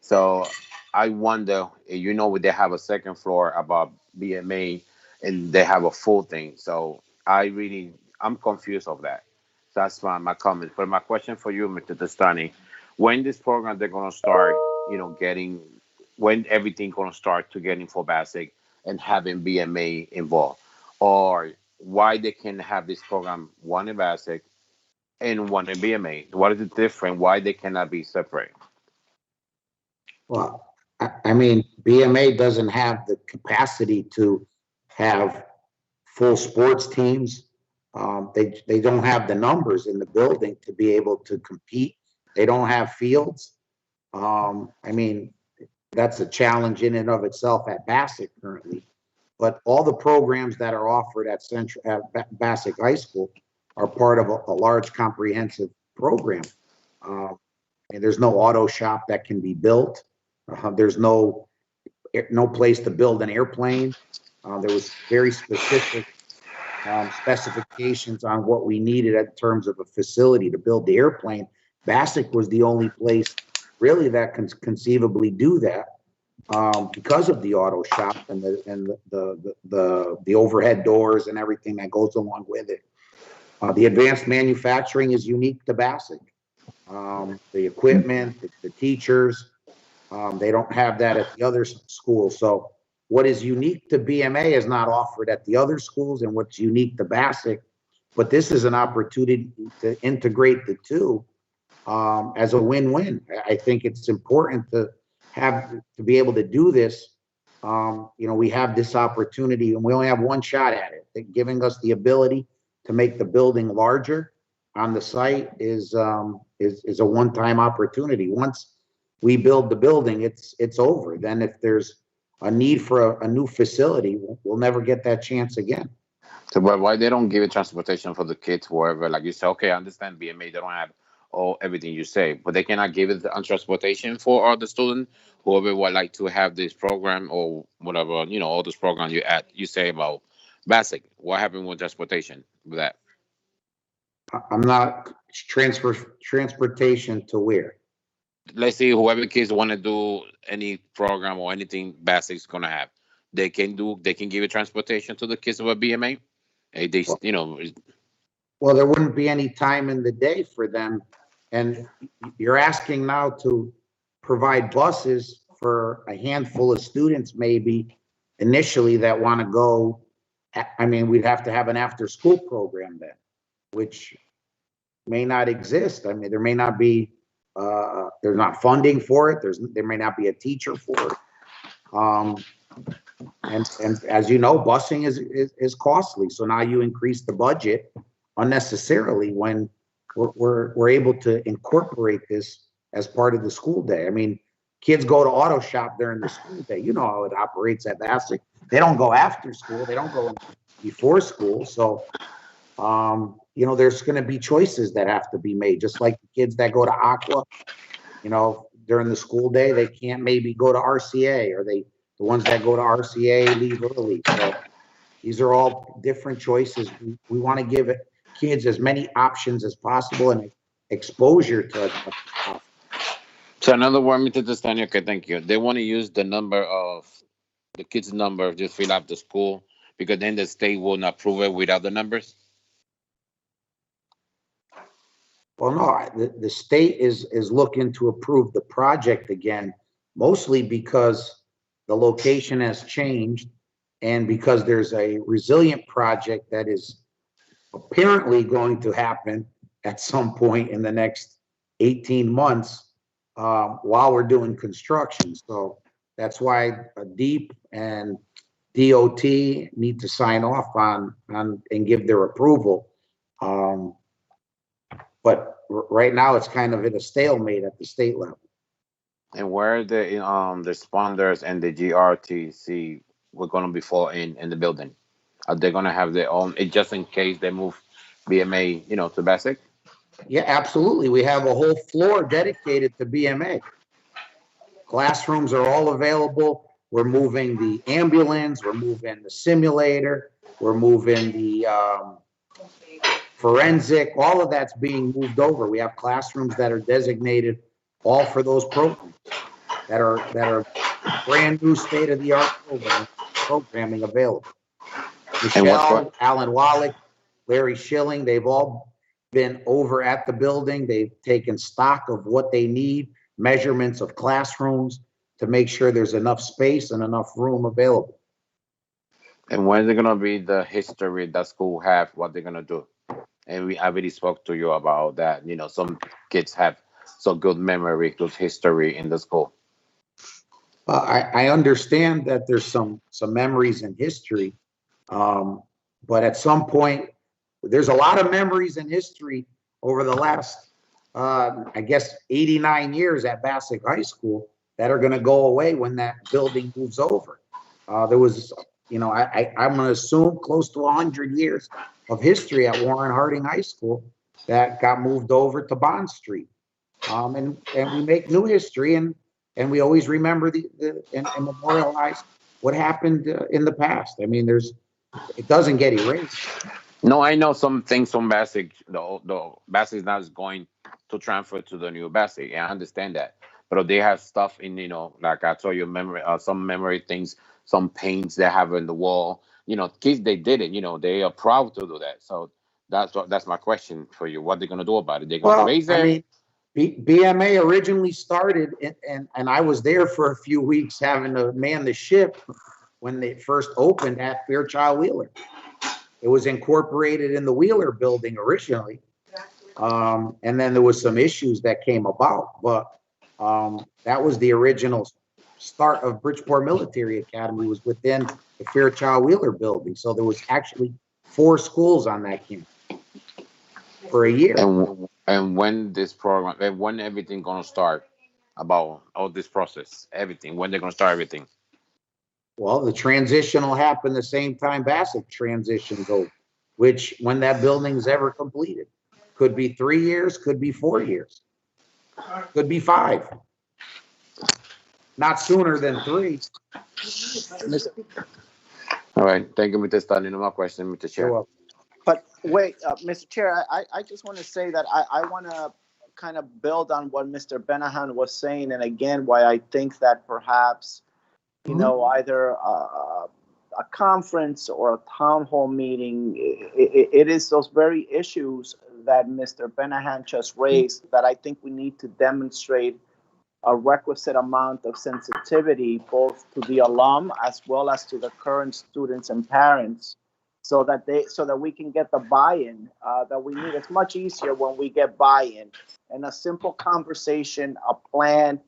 So I wonder, they have a second floor about BMA and they have a full thing. So I'm confused of that. So that's my comment. But my question for you, Mr. Testani, when this program they're going to start, when everything going to start to getting for Bassick and having BMA involved, or why they can have this program, one in Bassick and one in BMA? What is it different? Why they cannot be separate? Well, I mean, BMA doesn't have the capacity to have full sports teams. They don't have the numbers in the building to be able to compete. They don't have fields. I mean, that's a challenge in and of itself at Bassick currently. But all the programs that are offered at Bassick High School are part of a large comprehensive program. And there's no auto shop that can be built. There's no place to build an airplane. There was very specific specifications on what we needed in terms of a facility to build the airplane. Bassick was the only place really that can conceivably do that because of the auto shop and the overhead doors and everything that goes along with it. The advanced manufacturing is unique to Bassick. The equipment, the teachers, they don't have that at the other schools. So what is unique to BMA is not offered at the other schools, and what's unique to Bassick. But this is an opportunity to integrate the two as a win-win. I think it's important to be able to do this. We have this opportunity, and we only have one shot at it. Giving us the ability to make the building larger on the site is a one-time opportunity. Once we build the building, it's over. Then if there's a need for a new facility, we'll never get that chance again. So why they don't give it transportation for the kids, wherever, like you say, okay, I understand BMA, they don't have everything you say, but they cannot give it on transportation for all the students, whoever would like to have this program or whatever, all this program you say about Bassick. What happened with transportation with that? I'm not transportation to where? Let's say whoever kids want to do any program or anything Bassick's gonna have, they can give it transportation to the kids of a BMA. Well, there wouldn't be any time in the day for them, and you're asking now to provide buses for a handful of students, maybe initially that want to go. I mean, we'd have to have an after-school program then, which may not exist. I mean, there may not be. There's not funding for it. There may not be a teacher for it. And as you know, busing is costly. So now you increase the budget unnecessarily when we're able to incorporate this as part of the school day. I mean, kids go to auto shop during the school day. You know how it operates at Bassick. They don't go after school. They don't go before school. So, there's going to be choices that have to be made, just like the kids that go to Aqua, during the school day, they can't maybe go to RCA, or the ones that go to RCA leave early. So these are all different choices. We want to give kids as many options as possible and exposure to it. So another one, me to understand, okay, thank you. They want to use the number of the kids' number, just fill up the school, because then the state will not approve it without the numbers. Well, no, the state is looking to approve the project again, mostly because the location has changed and because there's a resilient project that is apparently going to happen at some point in the next 18 months while we're doing construction. So that's why DEEP and DOT need to sign off on and give their approval. But right now it's kind of in a stalemate at the state level. And where the responders and the GRTC were going to be fall in the building? Are they going to have their own, just in case they move BMA, to Bassick? Yeah, absolutely. We have a whole floor dedicated to BMA. Classrooms are all available. We're moving the ambulance. We're moving the simulator. We're moving the forensic. All of that's being moved over. We have classrooms that are designated all for those programs that are brand new state-of-the-art programming available. Michelle, Alan Wallach, Larry Schilling, they've all been over at the building. They've taken stock of what they need, measurements of classrooms to make sure there's enough space and enough room available. And when is it going to be the history that school have, what they're going to do? And I already spoke to you about that. Some kids have so good memory, good history in the school. I understand that there's some memories in history, but at some point, there's a lot of memories in history over the last, 89 years at Bassick High School. that are going to go away when that building moves over. There was, I'm going to assume close to 100 years of history at Warren Harding High School that got moved over to Bond Street. And we make new history, and we always remember and memorialize what happened in the past. I mean, it doesn't get erased. No, I know some things from Basic. The Basic is not going to transfer to the new Basic. I understand that, but they have stuff in, like I told you, memory, some memory things, some paints they have in the wall. Kids, they did it. They are proud to do that. So that's my question for you. What they're gonna do about it? They're gonna erase it? I mean, BMA originally started, and I was there for a few weeks having to man the ship when they first opened at Fairchild Wheeler. It was incorporated in the Wheeler building originally. And then there was some issues that came about, but that was the original start of Bridgeport Military Academy, was within the Fairchild Wheeler building. So there was actually 4 schools on that campus for a year. And when this program, and when everything gonna start about all this process, everything, when they're gonna start everything? Well, the transition will happen the same time Bassett transitions over, which when that building's ever completed. Could be 3 years, could be 4 years, could be 5. Not sooner than 3. All right, thank you, Mr. Stanley. No more question, Mr. Chair. But wait, Mr. Chair, I just want to say that I want to kind of build on what Mr. Benahan was saying, and again, why I think that perhaps, either a conference or a town hall meeting, it is those very issues that Mr. Benahan just raised that I think we need to demonstrate a requisite amount of sensitivity both to the alum as well as to the current students and parents, so that we can get the buy-in that we need. It's much easier when we get buy-in, and a simple conversation, a plan,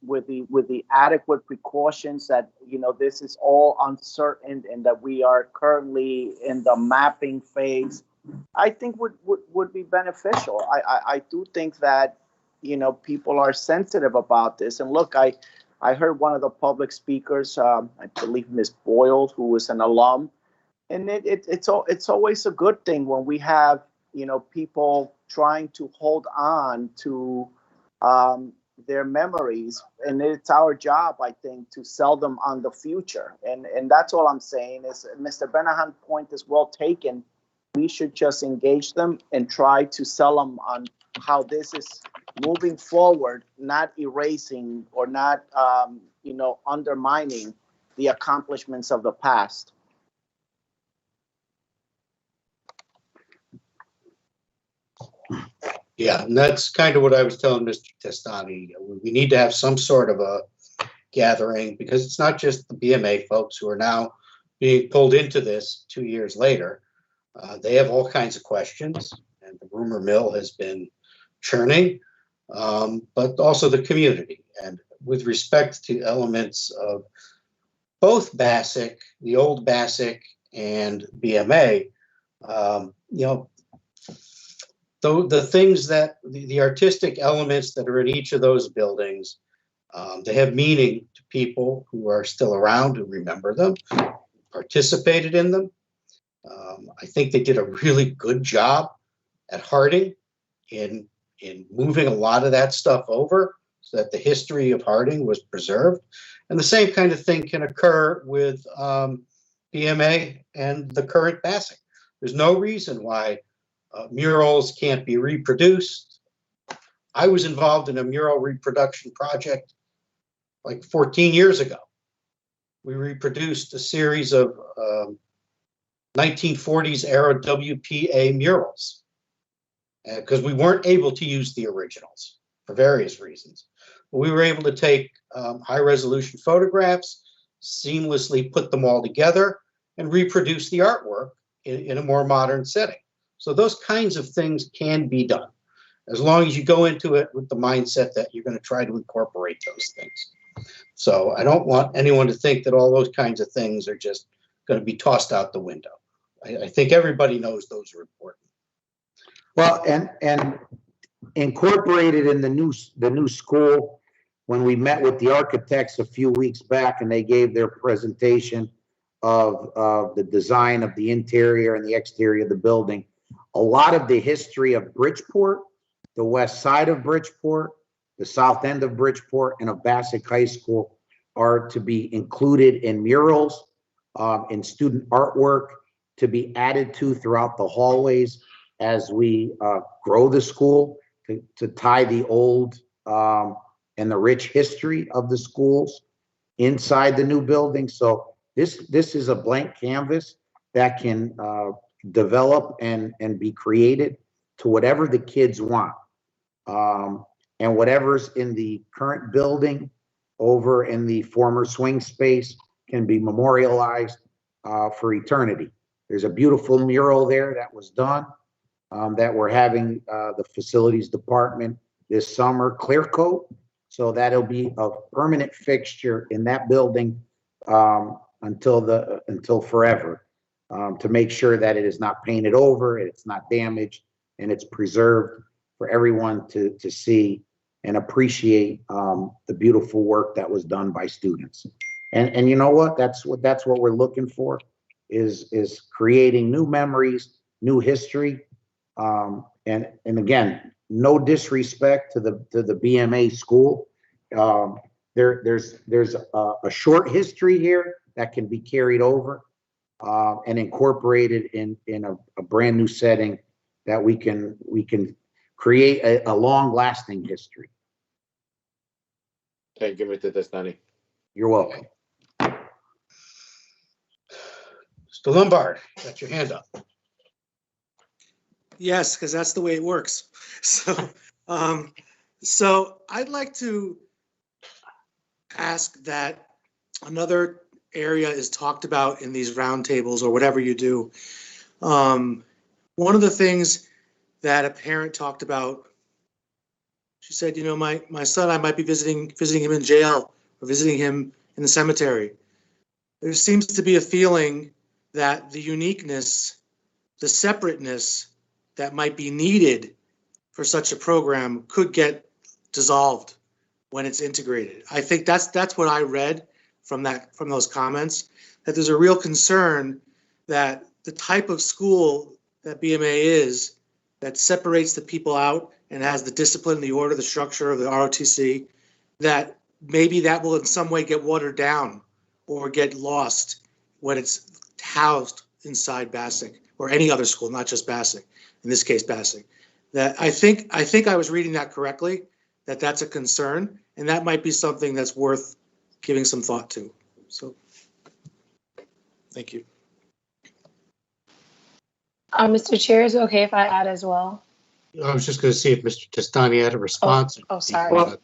with the adequate precautions that this is all uncertain and that we are currently in the mapping phase, I think would be beneficial. I do think that people are sensitive about this. And look, I heard one of the public speakers, I believe Ms. Boyle, who was an alum, and it's always a good thing when we have people trying to hold on to their memories, and it's our job, I think, to sell them on the future. And that's all I'm saying is Mr. Benahan's point is well taken. We should just engage them and try to sell them on how this is moving forward, not erasing or not, undermining the accomplishments of the past. Yeah, and that's kind of what I was telling Mr. Testani. We need to have some sort of a gathering, because it's not just the BMA folks who are now being pulled into this 2 years later. They have all kinds of questions, and the rumor mill has been churning, but also the community. And with respect to elements of both BASIC, the old BASIC, and BMA, the things that the artistic elements that are in each of those buildings, they have meaning to people who are still around, who remember them, participated in them. I think they did a really good job at Harding in moving a lot of that stuff over so that the history of Harding was preserved. And the same kind of thing can occur with BMA and the current BASIC. There's no reason why murals can't be reproduced. I was involved in a mural reproduction project like 14 years ago. We reproduced a series of 1940s era WPA murals because we weren't able to use the originals for various reasons. But we were able to take high resolution photographs, seamlessly put them all together, and reproduce the artwork in a more modern setting. So those kinds of things can be done, as long as you go into it with the mindset that you're going to try to incorporate those things. So I don't want anyone to think that all those kinds of things are just going to be tossed out the window. I think everybody knows those are important. Well, and incorporated in the new school, when we met with the architects a few weeks back and they gave their presentation of the design of the interior and the exterior of the building, a lot of the history of Bridgeport, the west side of Bridgeport, the south end of Bridgeport, and of Bassick High School are to be included in murals, in student artwork, to be added to throughout the hallways as we grow the school, to tie the old and the rich history of the schools inside the new building. So this is a blank canvas that can develop and be created to whatever the kids want. And whatever's in the current building over in the former swing space can be memorialized for eternity. There's a beautiful mural there that was done that we're having the facilities department this summer clear coat. So that'll be a permanent fixture in that building until forever, to make sure that it is not painted over, it's not damaged, and it's preserved for everyone to see and appreciate the beautiful work that was done by students. And you know what? That's what we're looking for, is creating new memories, new history, and again, no disrespect to the BMA school. There's a short history here that can be carried over and incorporated in a brand new setting that we can create a long-lasting history. Thank you, Mr. Testani. You're welcome. Mr. Lombard, got your hand up. Yes, because that's the way it works. So I'd like to ask that another area is talked about in these roundtables or whatever you do. One of the things that a parent talked about, she said, you know, my son, I might be visiting him in jail or visiting him in the cemetery. There seems to be a feeling that the uniqueness, the separateness that might be needed for such a program could get dissolved when it's integrated. I think that's what I read from those comments, that there's a real concern that the type of school that BMA is, that separates the people out and has the discipline, the order, the structure of the ROTC, that maybe that will in some way get watered down or get lost when it's housed inside Bassick or any other school, not just Bassick, in this case Bassick. That I think I was reading that correctly, that that's a concern, and that might be something that's worth giving some thought to. So, thank you. Mr. Chair, is it okay if I add as well? I was just going to see if Mr. Testani had a response. Oh, sorry. Well,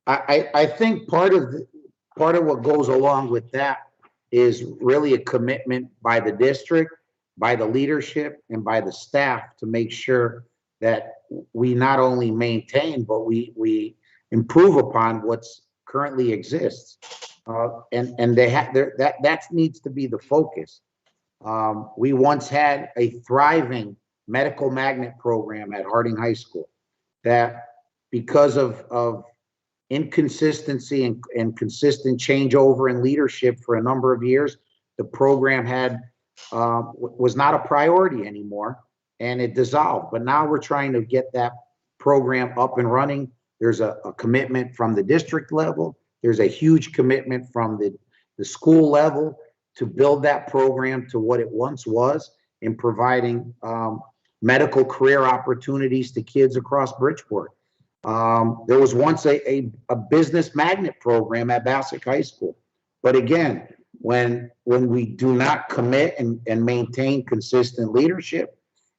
I think part of what goes along with that is really a commitment by the district, by the leadership, and by the staff to make sure that we not only maintain, but we improve upon what's currently exists. And that needs to be the focus. We once had a thriving medical magnet program at Harding High School that, because of inconsistency and consistent changeover in leadership for a number of years, the program was not a priority anymore, and it dissolved. But now we're trying to get that program up and running. There's a commitment from the district level. There's a huge commitment from the school level to build that program to what it once was in providing medical career opportunities to kids across Bridgeport. There was once a business magnet program at Bassick High School. But again, when we do not commit and maintain consistent leadership,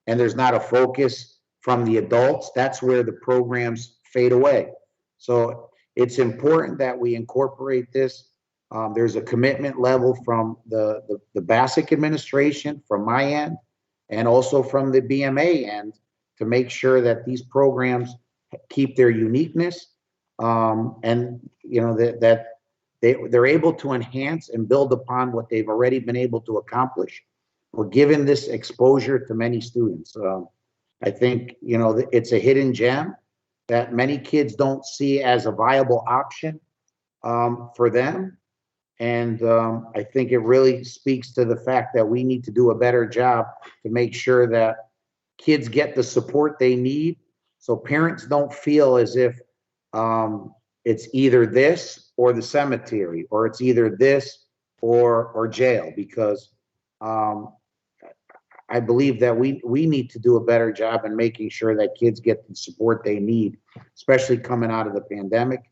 and there's not a focus from the adults, that's where the programs fade away. So it's important that we incorporate this. There's a commitment level from the Bassick administration, from my end, and also from the BMA end, to make sure that these programs keep their uniqueness, and you know that they're able to enhance and build upon what they've already been able to accomplish. We're given this exposure to many students. I think, you know, it's a hidden gem that many kids don't see as a viable option for them. And I think it really speaks to the fact that we need to do a better job to make sure that kids get the support they need, so parents don't feel as if it's either this or the cemetery, or it's either this or jail, because I believe that we need to do a better job in making sure that kids get the support they need, especially coming out of the pandemic,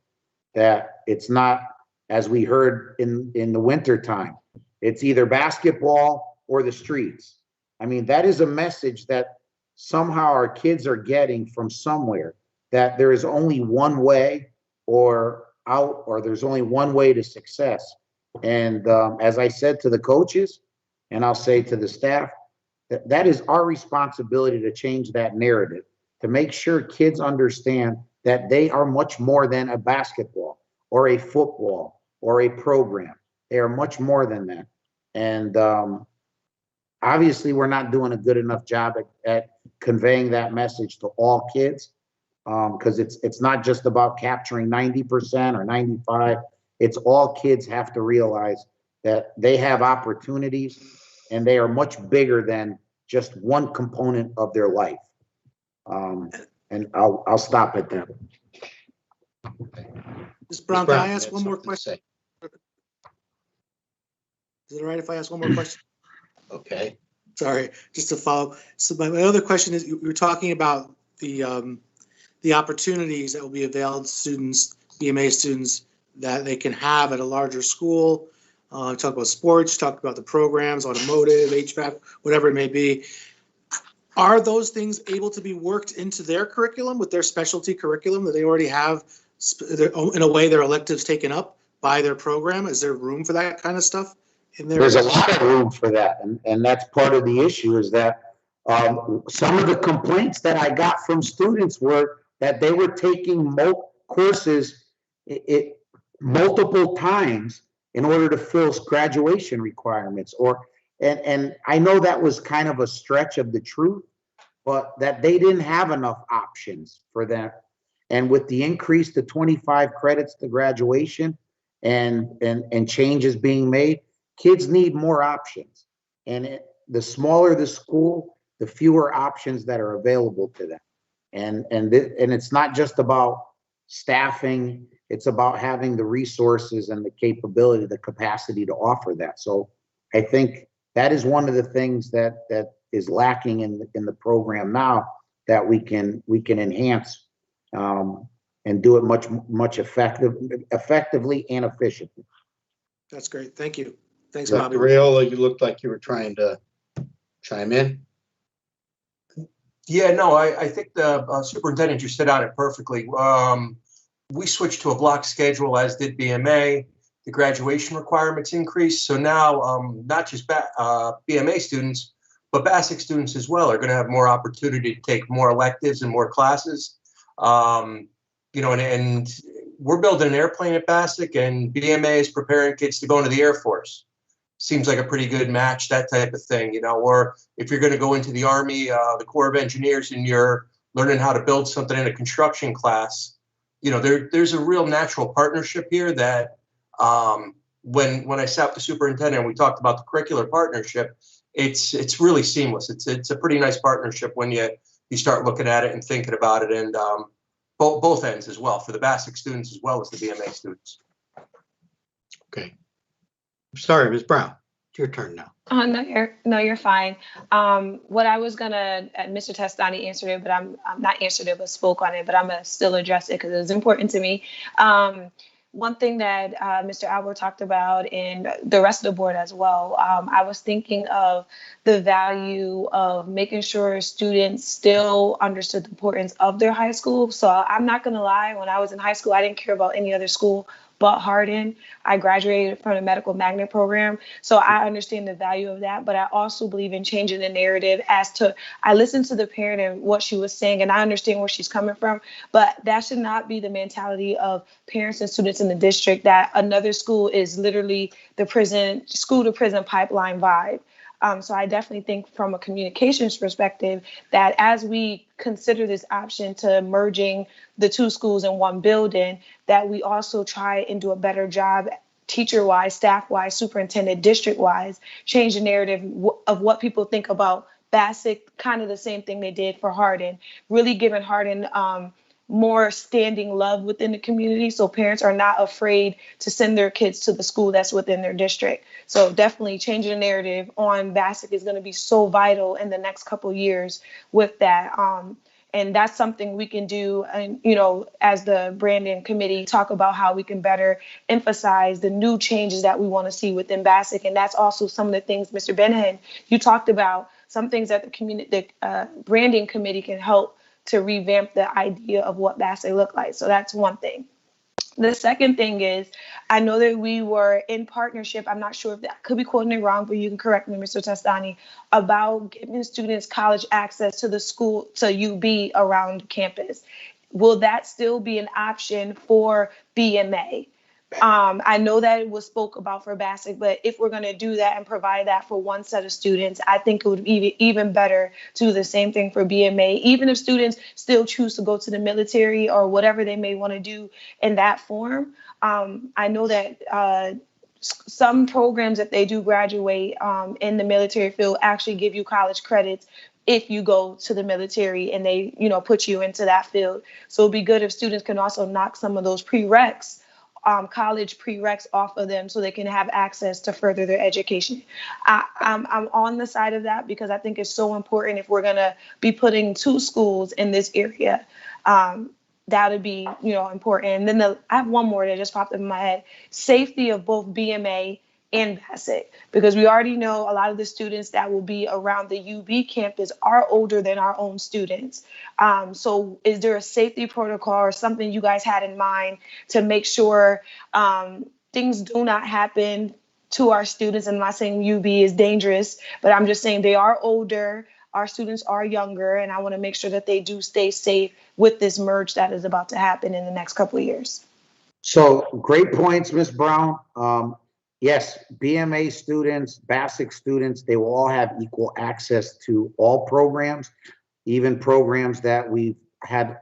that it's not, as we heard in the winter time, it's either basketball or the streets. I mean, that is a message that somehow our kids are getting from somewhere, that there is only one way or out, or there's only one way to success. And as I said to the coaches, and I'll say to the staff, that is our responsibility to change that narrative, to make sure kids understand that they are much more than a basketball or a football or a program. They are much more than that. And obviously, we're not doing a good enough job at conveying that message to all kids, because it's not just about capturing 90% or 95%. It's all kids have to realize that they have opportunities, and they are much bigger than just one component of their life. And I'll stop at that. Ms. Brown, can I ask one more question? Is it all right if I ask one more question? Okay. Sorry, just to follow. So my other question is, you were talking about the opportunities that will be available to students, BMA students, that they can have at a larger school. Talk about sports, talk about the programs, automotive, HVAC, whatever it may be. Are those things able to be worked into their curriculum with their specialty curriculum that they already have, in a way their electives taken up by their program? Is there room for that kind of stuff in there? There's a lot of room for that. And that's part of the issue, is that some of the complaints that I got from students were that they were taking courses multiple times in order to fill graduation requirements, and I know that was kind of a stretch of the truth, but that they didn't have enough options for that. And with the increase to 25 credits to graduation and changes being made, kids need more options. And the smaller the school, the fewer options that are available to them. And it's not just about staffing, it's about having the resources and the capability, the capacity to offer that. So I think that is one of the things that is lacking in the program now, that we can enhance and do it much effectively and efficiently. That's great. Thank you. Thanks, Dr. Bobby. Raiola, you looked like you were trying to chime in. Yeah, no, I think the superintendent just hit on it perfectly. We switched to a block schedule, as did BMA. The graduation requirements increased. So now not just BMA students, but BASIC students as well are going to have more opportunity to take more electives and more classes. You know, and we're building an airplane at BASIC, and BMA is preparing kids to go into the Air Force. Seems like a pretty good match, that type of thing, you know. Or if you're going to go into the Army, the Corps of Engineers, and you're learning how to build something in a construction class, you know, there's a real natural partnership here that when I sat with the superintendent and we talked about the curricular partnership, it's really seamless. It's a pretty nice partnership when you start looking at it and thinking about it, and both ends as well, for the BASIC students as well as the BMA students. Okay. Sorry, Ms. Brown, it's your turn now. No, you're fine. What I was gonna, Mr. Testani answered it, but I'm not answered it, but spoke on it, but I'm gonna still address it because it was important to me. One thing that Mr. Albert talked about, and the rest of the board as well, I was thinking of the value of making sure students still understood the importance of their high school. So I'm not gonna lie, when I was in high school, I didn't care about any other school but Hardin. I graduated from the medical magnet program, so I understand the value of that. But I also believe in changing the narrative as to, I listened to the parent and what she was saying, and I understand where she's coming from, but that should not be the mentality of parents and students in the district, that another school is literally the prison, school to prison pipeline vibe. So I definitely think from a communications perspective that as we consider this option to merging the two schools in one building, that we also try and do a better job teacher-wise, staff-wise, superintendent, district-wise, change the narrative of what people think about Bassett, kind of the same thing they did for Hardin, really giving Hardin more standing love within the community, so parents are not afraid to send their kids to the school that's within their district. So definitely changing the narrative on Bassett is going to be so vital in the next couple years with that. And that's something we can do, and as the branding committee, talk about how we can better emphasize the new changes that we want to see within Bassett. And that's also some of the things, Mr. Benahan, you talked about, some things that the branding committee can help to revamp the idea of what Bassett look like. So that's one thing. The second thing is, I know that we were in partnership, I'm not sure if that could be quoting it wrong, but you can correct me, Mr. Testani, about giving students college access to the school, to UB around campus. Will that still be an option for BMA? I know that it was spoke about for Bassett, but if we're going to do that and provide that for one set of students, I think it would be even better to do the same thing for BMA, even if students still choose to go to the military or whatever they may want to do in that form. I know that some programs, if they do graduate in the military field, actually give you college credits if you go to the military and they, put you into that field. So it'd be good if students can also knock some of those prereqs, college prereqs off of them so they can have access to further their education. I'm on the side of that because I think it's so important if we're going to be putting two schools in this area. That would be, important. And then I have one more that just popped up in my head: safety of both BMA and Bassett, because we already know a lot of the students that will be around the UB campus are older than our own students. So is there a safety protocol or something you guys had in mind to make sure things do not happen to our students? I'm not saying UB is dangerous, but I'm just saying they are older, our students are younger, and I want to make sure that they do stay safe with this merge that is about to happen in the next couple of years. So great points, Ms. Brown. Yes, BMA students, Bassett students, they will all have equal access to all programs, even programs that we've had.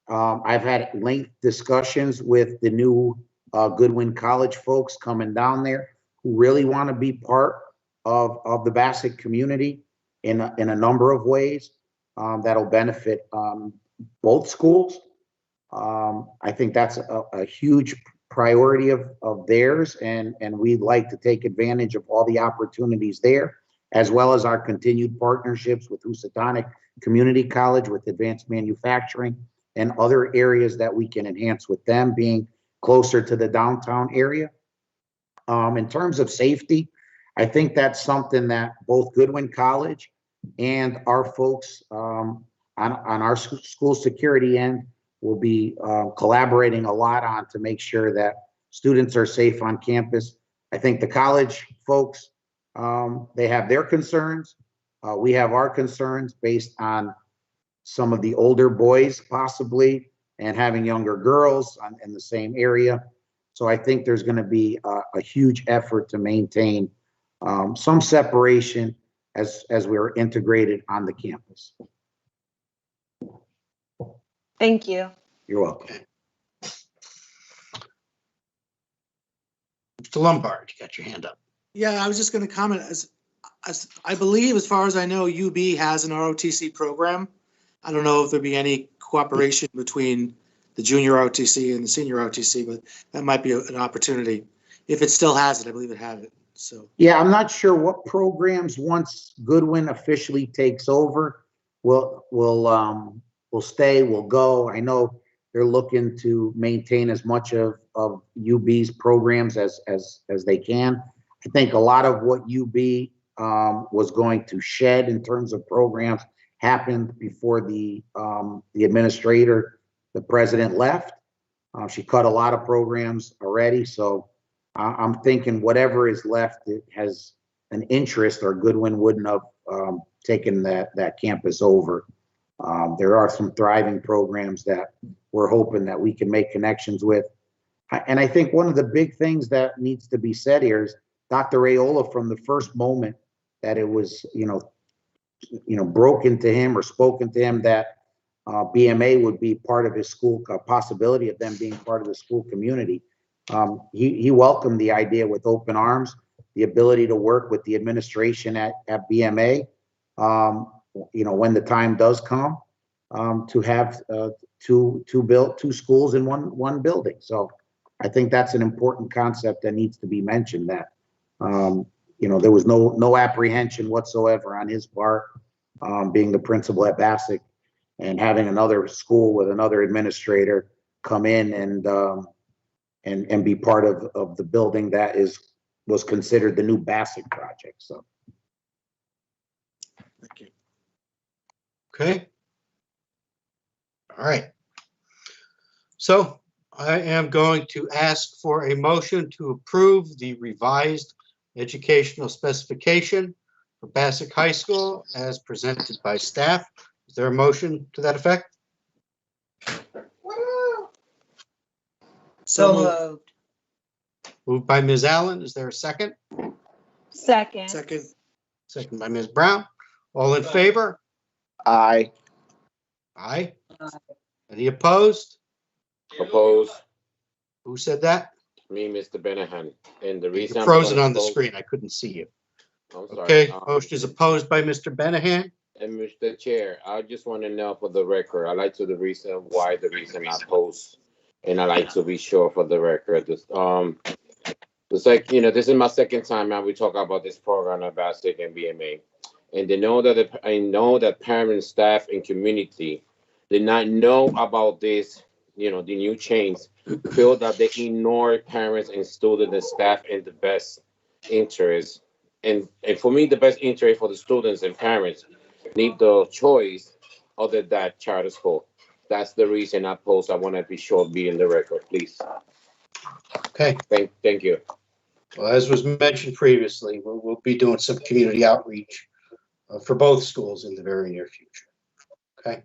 I've had lengthy discussions with the new Goodwin College folks coming down there who really want to be part of the Bassett community in a number of ways that'll benefit both schools. I think that's a huge priority of theirs, and we'd like to take advantage of all the opportunities there, as well as our continued partnerships with Housatonic Community College, with advanced manufacturing, and other areas that we can enhance with them being closer to the downtown area. In terms of safety, I think that's something that both Goodwin College and our folks on our school security end will be collaborating a lot on to make sure that students are safe on campus. I think the college folks, they have their concerns. We have our concerns based on some of the older boys possibly and having younger girls in the same area. So I think there's going to be a huge effort to maintain some separation as we're integrated on the campus. Thank you. You're welcome. Mr. Lombard, you got your hand up. Yeah, I was just going to comment, as I believe, as far as I know, UB has an ROTC program. I don't know if there'd be any cooperation between the junior ROTC and the senior ROTC, but that might be an opportunity. If it still has it, I believe it had it. So yeah, I'm not sure what programs, once Goodwin officially takes over, will stay, will go. I know they're looking to maintain as much of UB's programs as they can. I think a lot of what UB was going to shed in terms of programs happened before the administrator, the president, left. She cut a lot of programs already, so I'm thinking whatever is left, it has an interest, or Goodwin wouldn't have taken that campus over. There are some thriving programs that we're hoping that we can make connections with. And I think one of the big things that needs to be said here is Dr. Aola, from the first moment that it was, broken to him or spoken to him that BMA would be part of his school, a possibility of them being part of the school community. He welcomed the idea with open arms, the ability to work with the administration at BMA, when the time does come, to have two schools in one building. So I think that's an important concept that needs to be mentioned, that there was no apprehension whatsoever on his part, being the principal at Bassick and having another school with another administrator come in and be part of the building that was considered the new Bassick project. So. Thank you. Okay. All right. So I am going to ask for a motion to approve the revised educational specification for Bassick High School as presented by staff. Is there a motion to that effect? So moved. Moved by Ms. Allen. Is there a second? Second. Second by Ms. Brown. All in favor? Aye. Aye. Any opposed? Opposed? Who said that? Me, Mr. Benahan. And the reason You're I'm frozen gonna on the oppose- screen. I couldn't see you. I'm sorry. Okay, motion is opposed by Mr. Benahan. And Mr. Chair, I just want to know for the record, I like to the reason I oppose, and I like to be sure for the record. This is my second time now we talk about this program at Bassick and BMA, and I know that parents, staff, and community did not know about this. The new change, feel that they ignore parents and students and staff in the best interest, and for me, the best interest for the students and parents need the choice other than charter school. That's the reason I post. I want to be sure be in the record, please. Okay. Thank you. Well, as was mentioned previously, we'll be doing some community outreach for both schools in the very near future. Okay.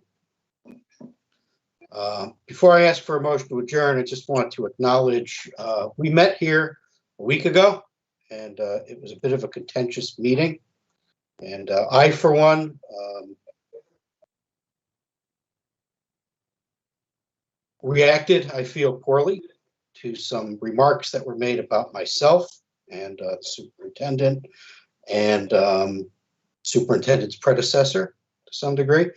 Before I ask for a motion to adjourn, I just want to acknowledge we met here a week ago, and it was a bit of a contentious meeting. And I, for one, reacted, I feel, poorly to some remarks that were made about myself and the superintendent and superintendent's predecessor to some degree.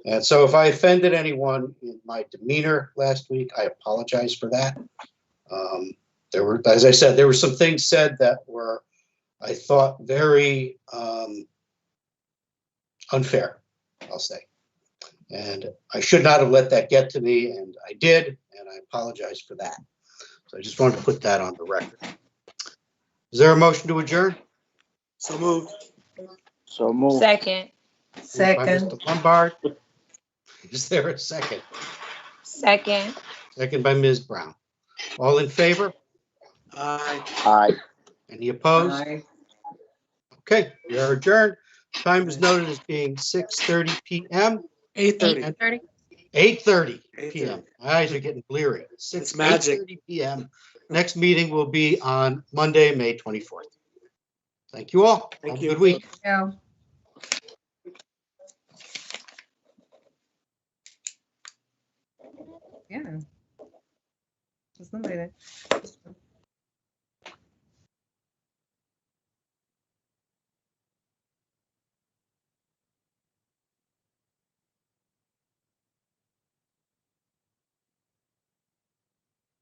And so if I offended anyone in my demeanor last week, I apologize for that. As I said, there were some things said that were, I thought, very unfair, I'll say. And I should not have let that get to me, and I did, and I apologize for that. So I just wanted to put that on the record. Is there a motion to adjourn? So moved. So moved. Second. Moved by Mr. Lombard. Is there a second? Second. Second by Ms. Brown. All in favor? Aye. Aye. Any opposed? Okay, we are adjourned. Time is noted as being 6:30 p.m. 8:30. 8:30 8:30. p.m. My eyes are getting bleary. It's magic. 8:30 p.m. Next meeting will be on Monday, May 24th. Thank you all. Thank Have you. a good week. Yeah. There's nobody there.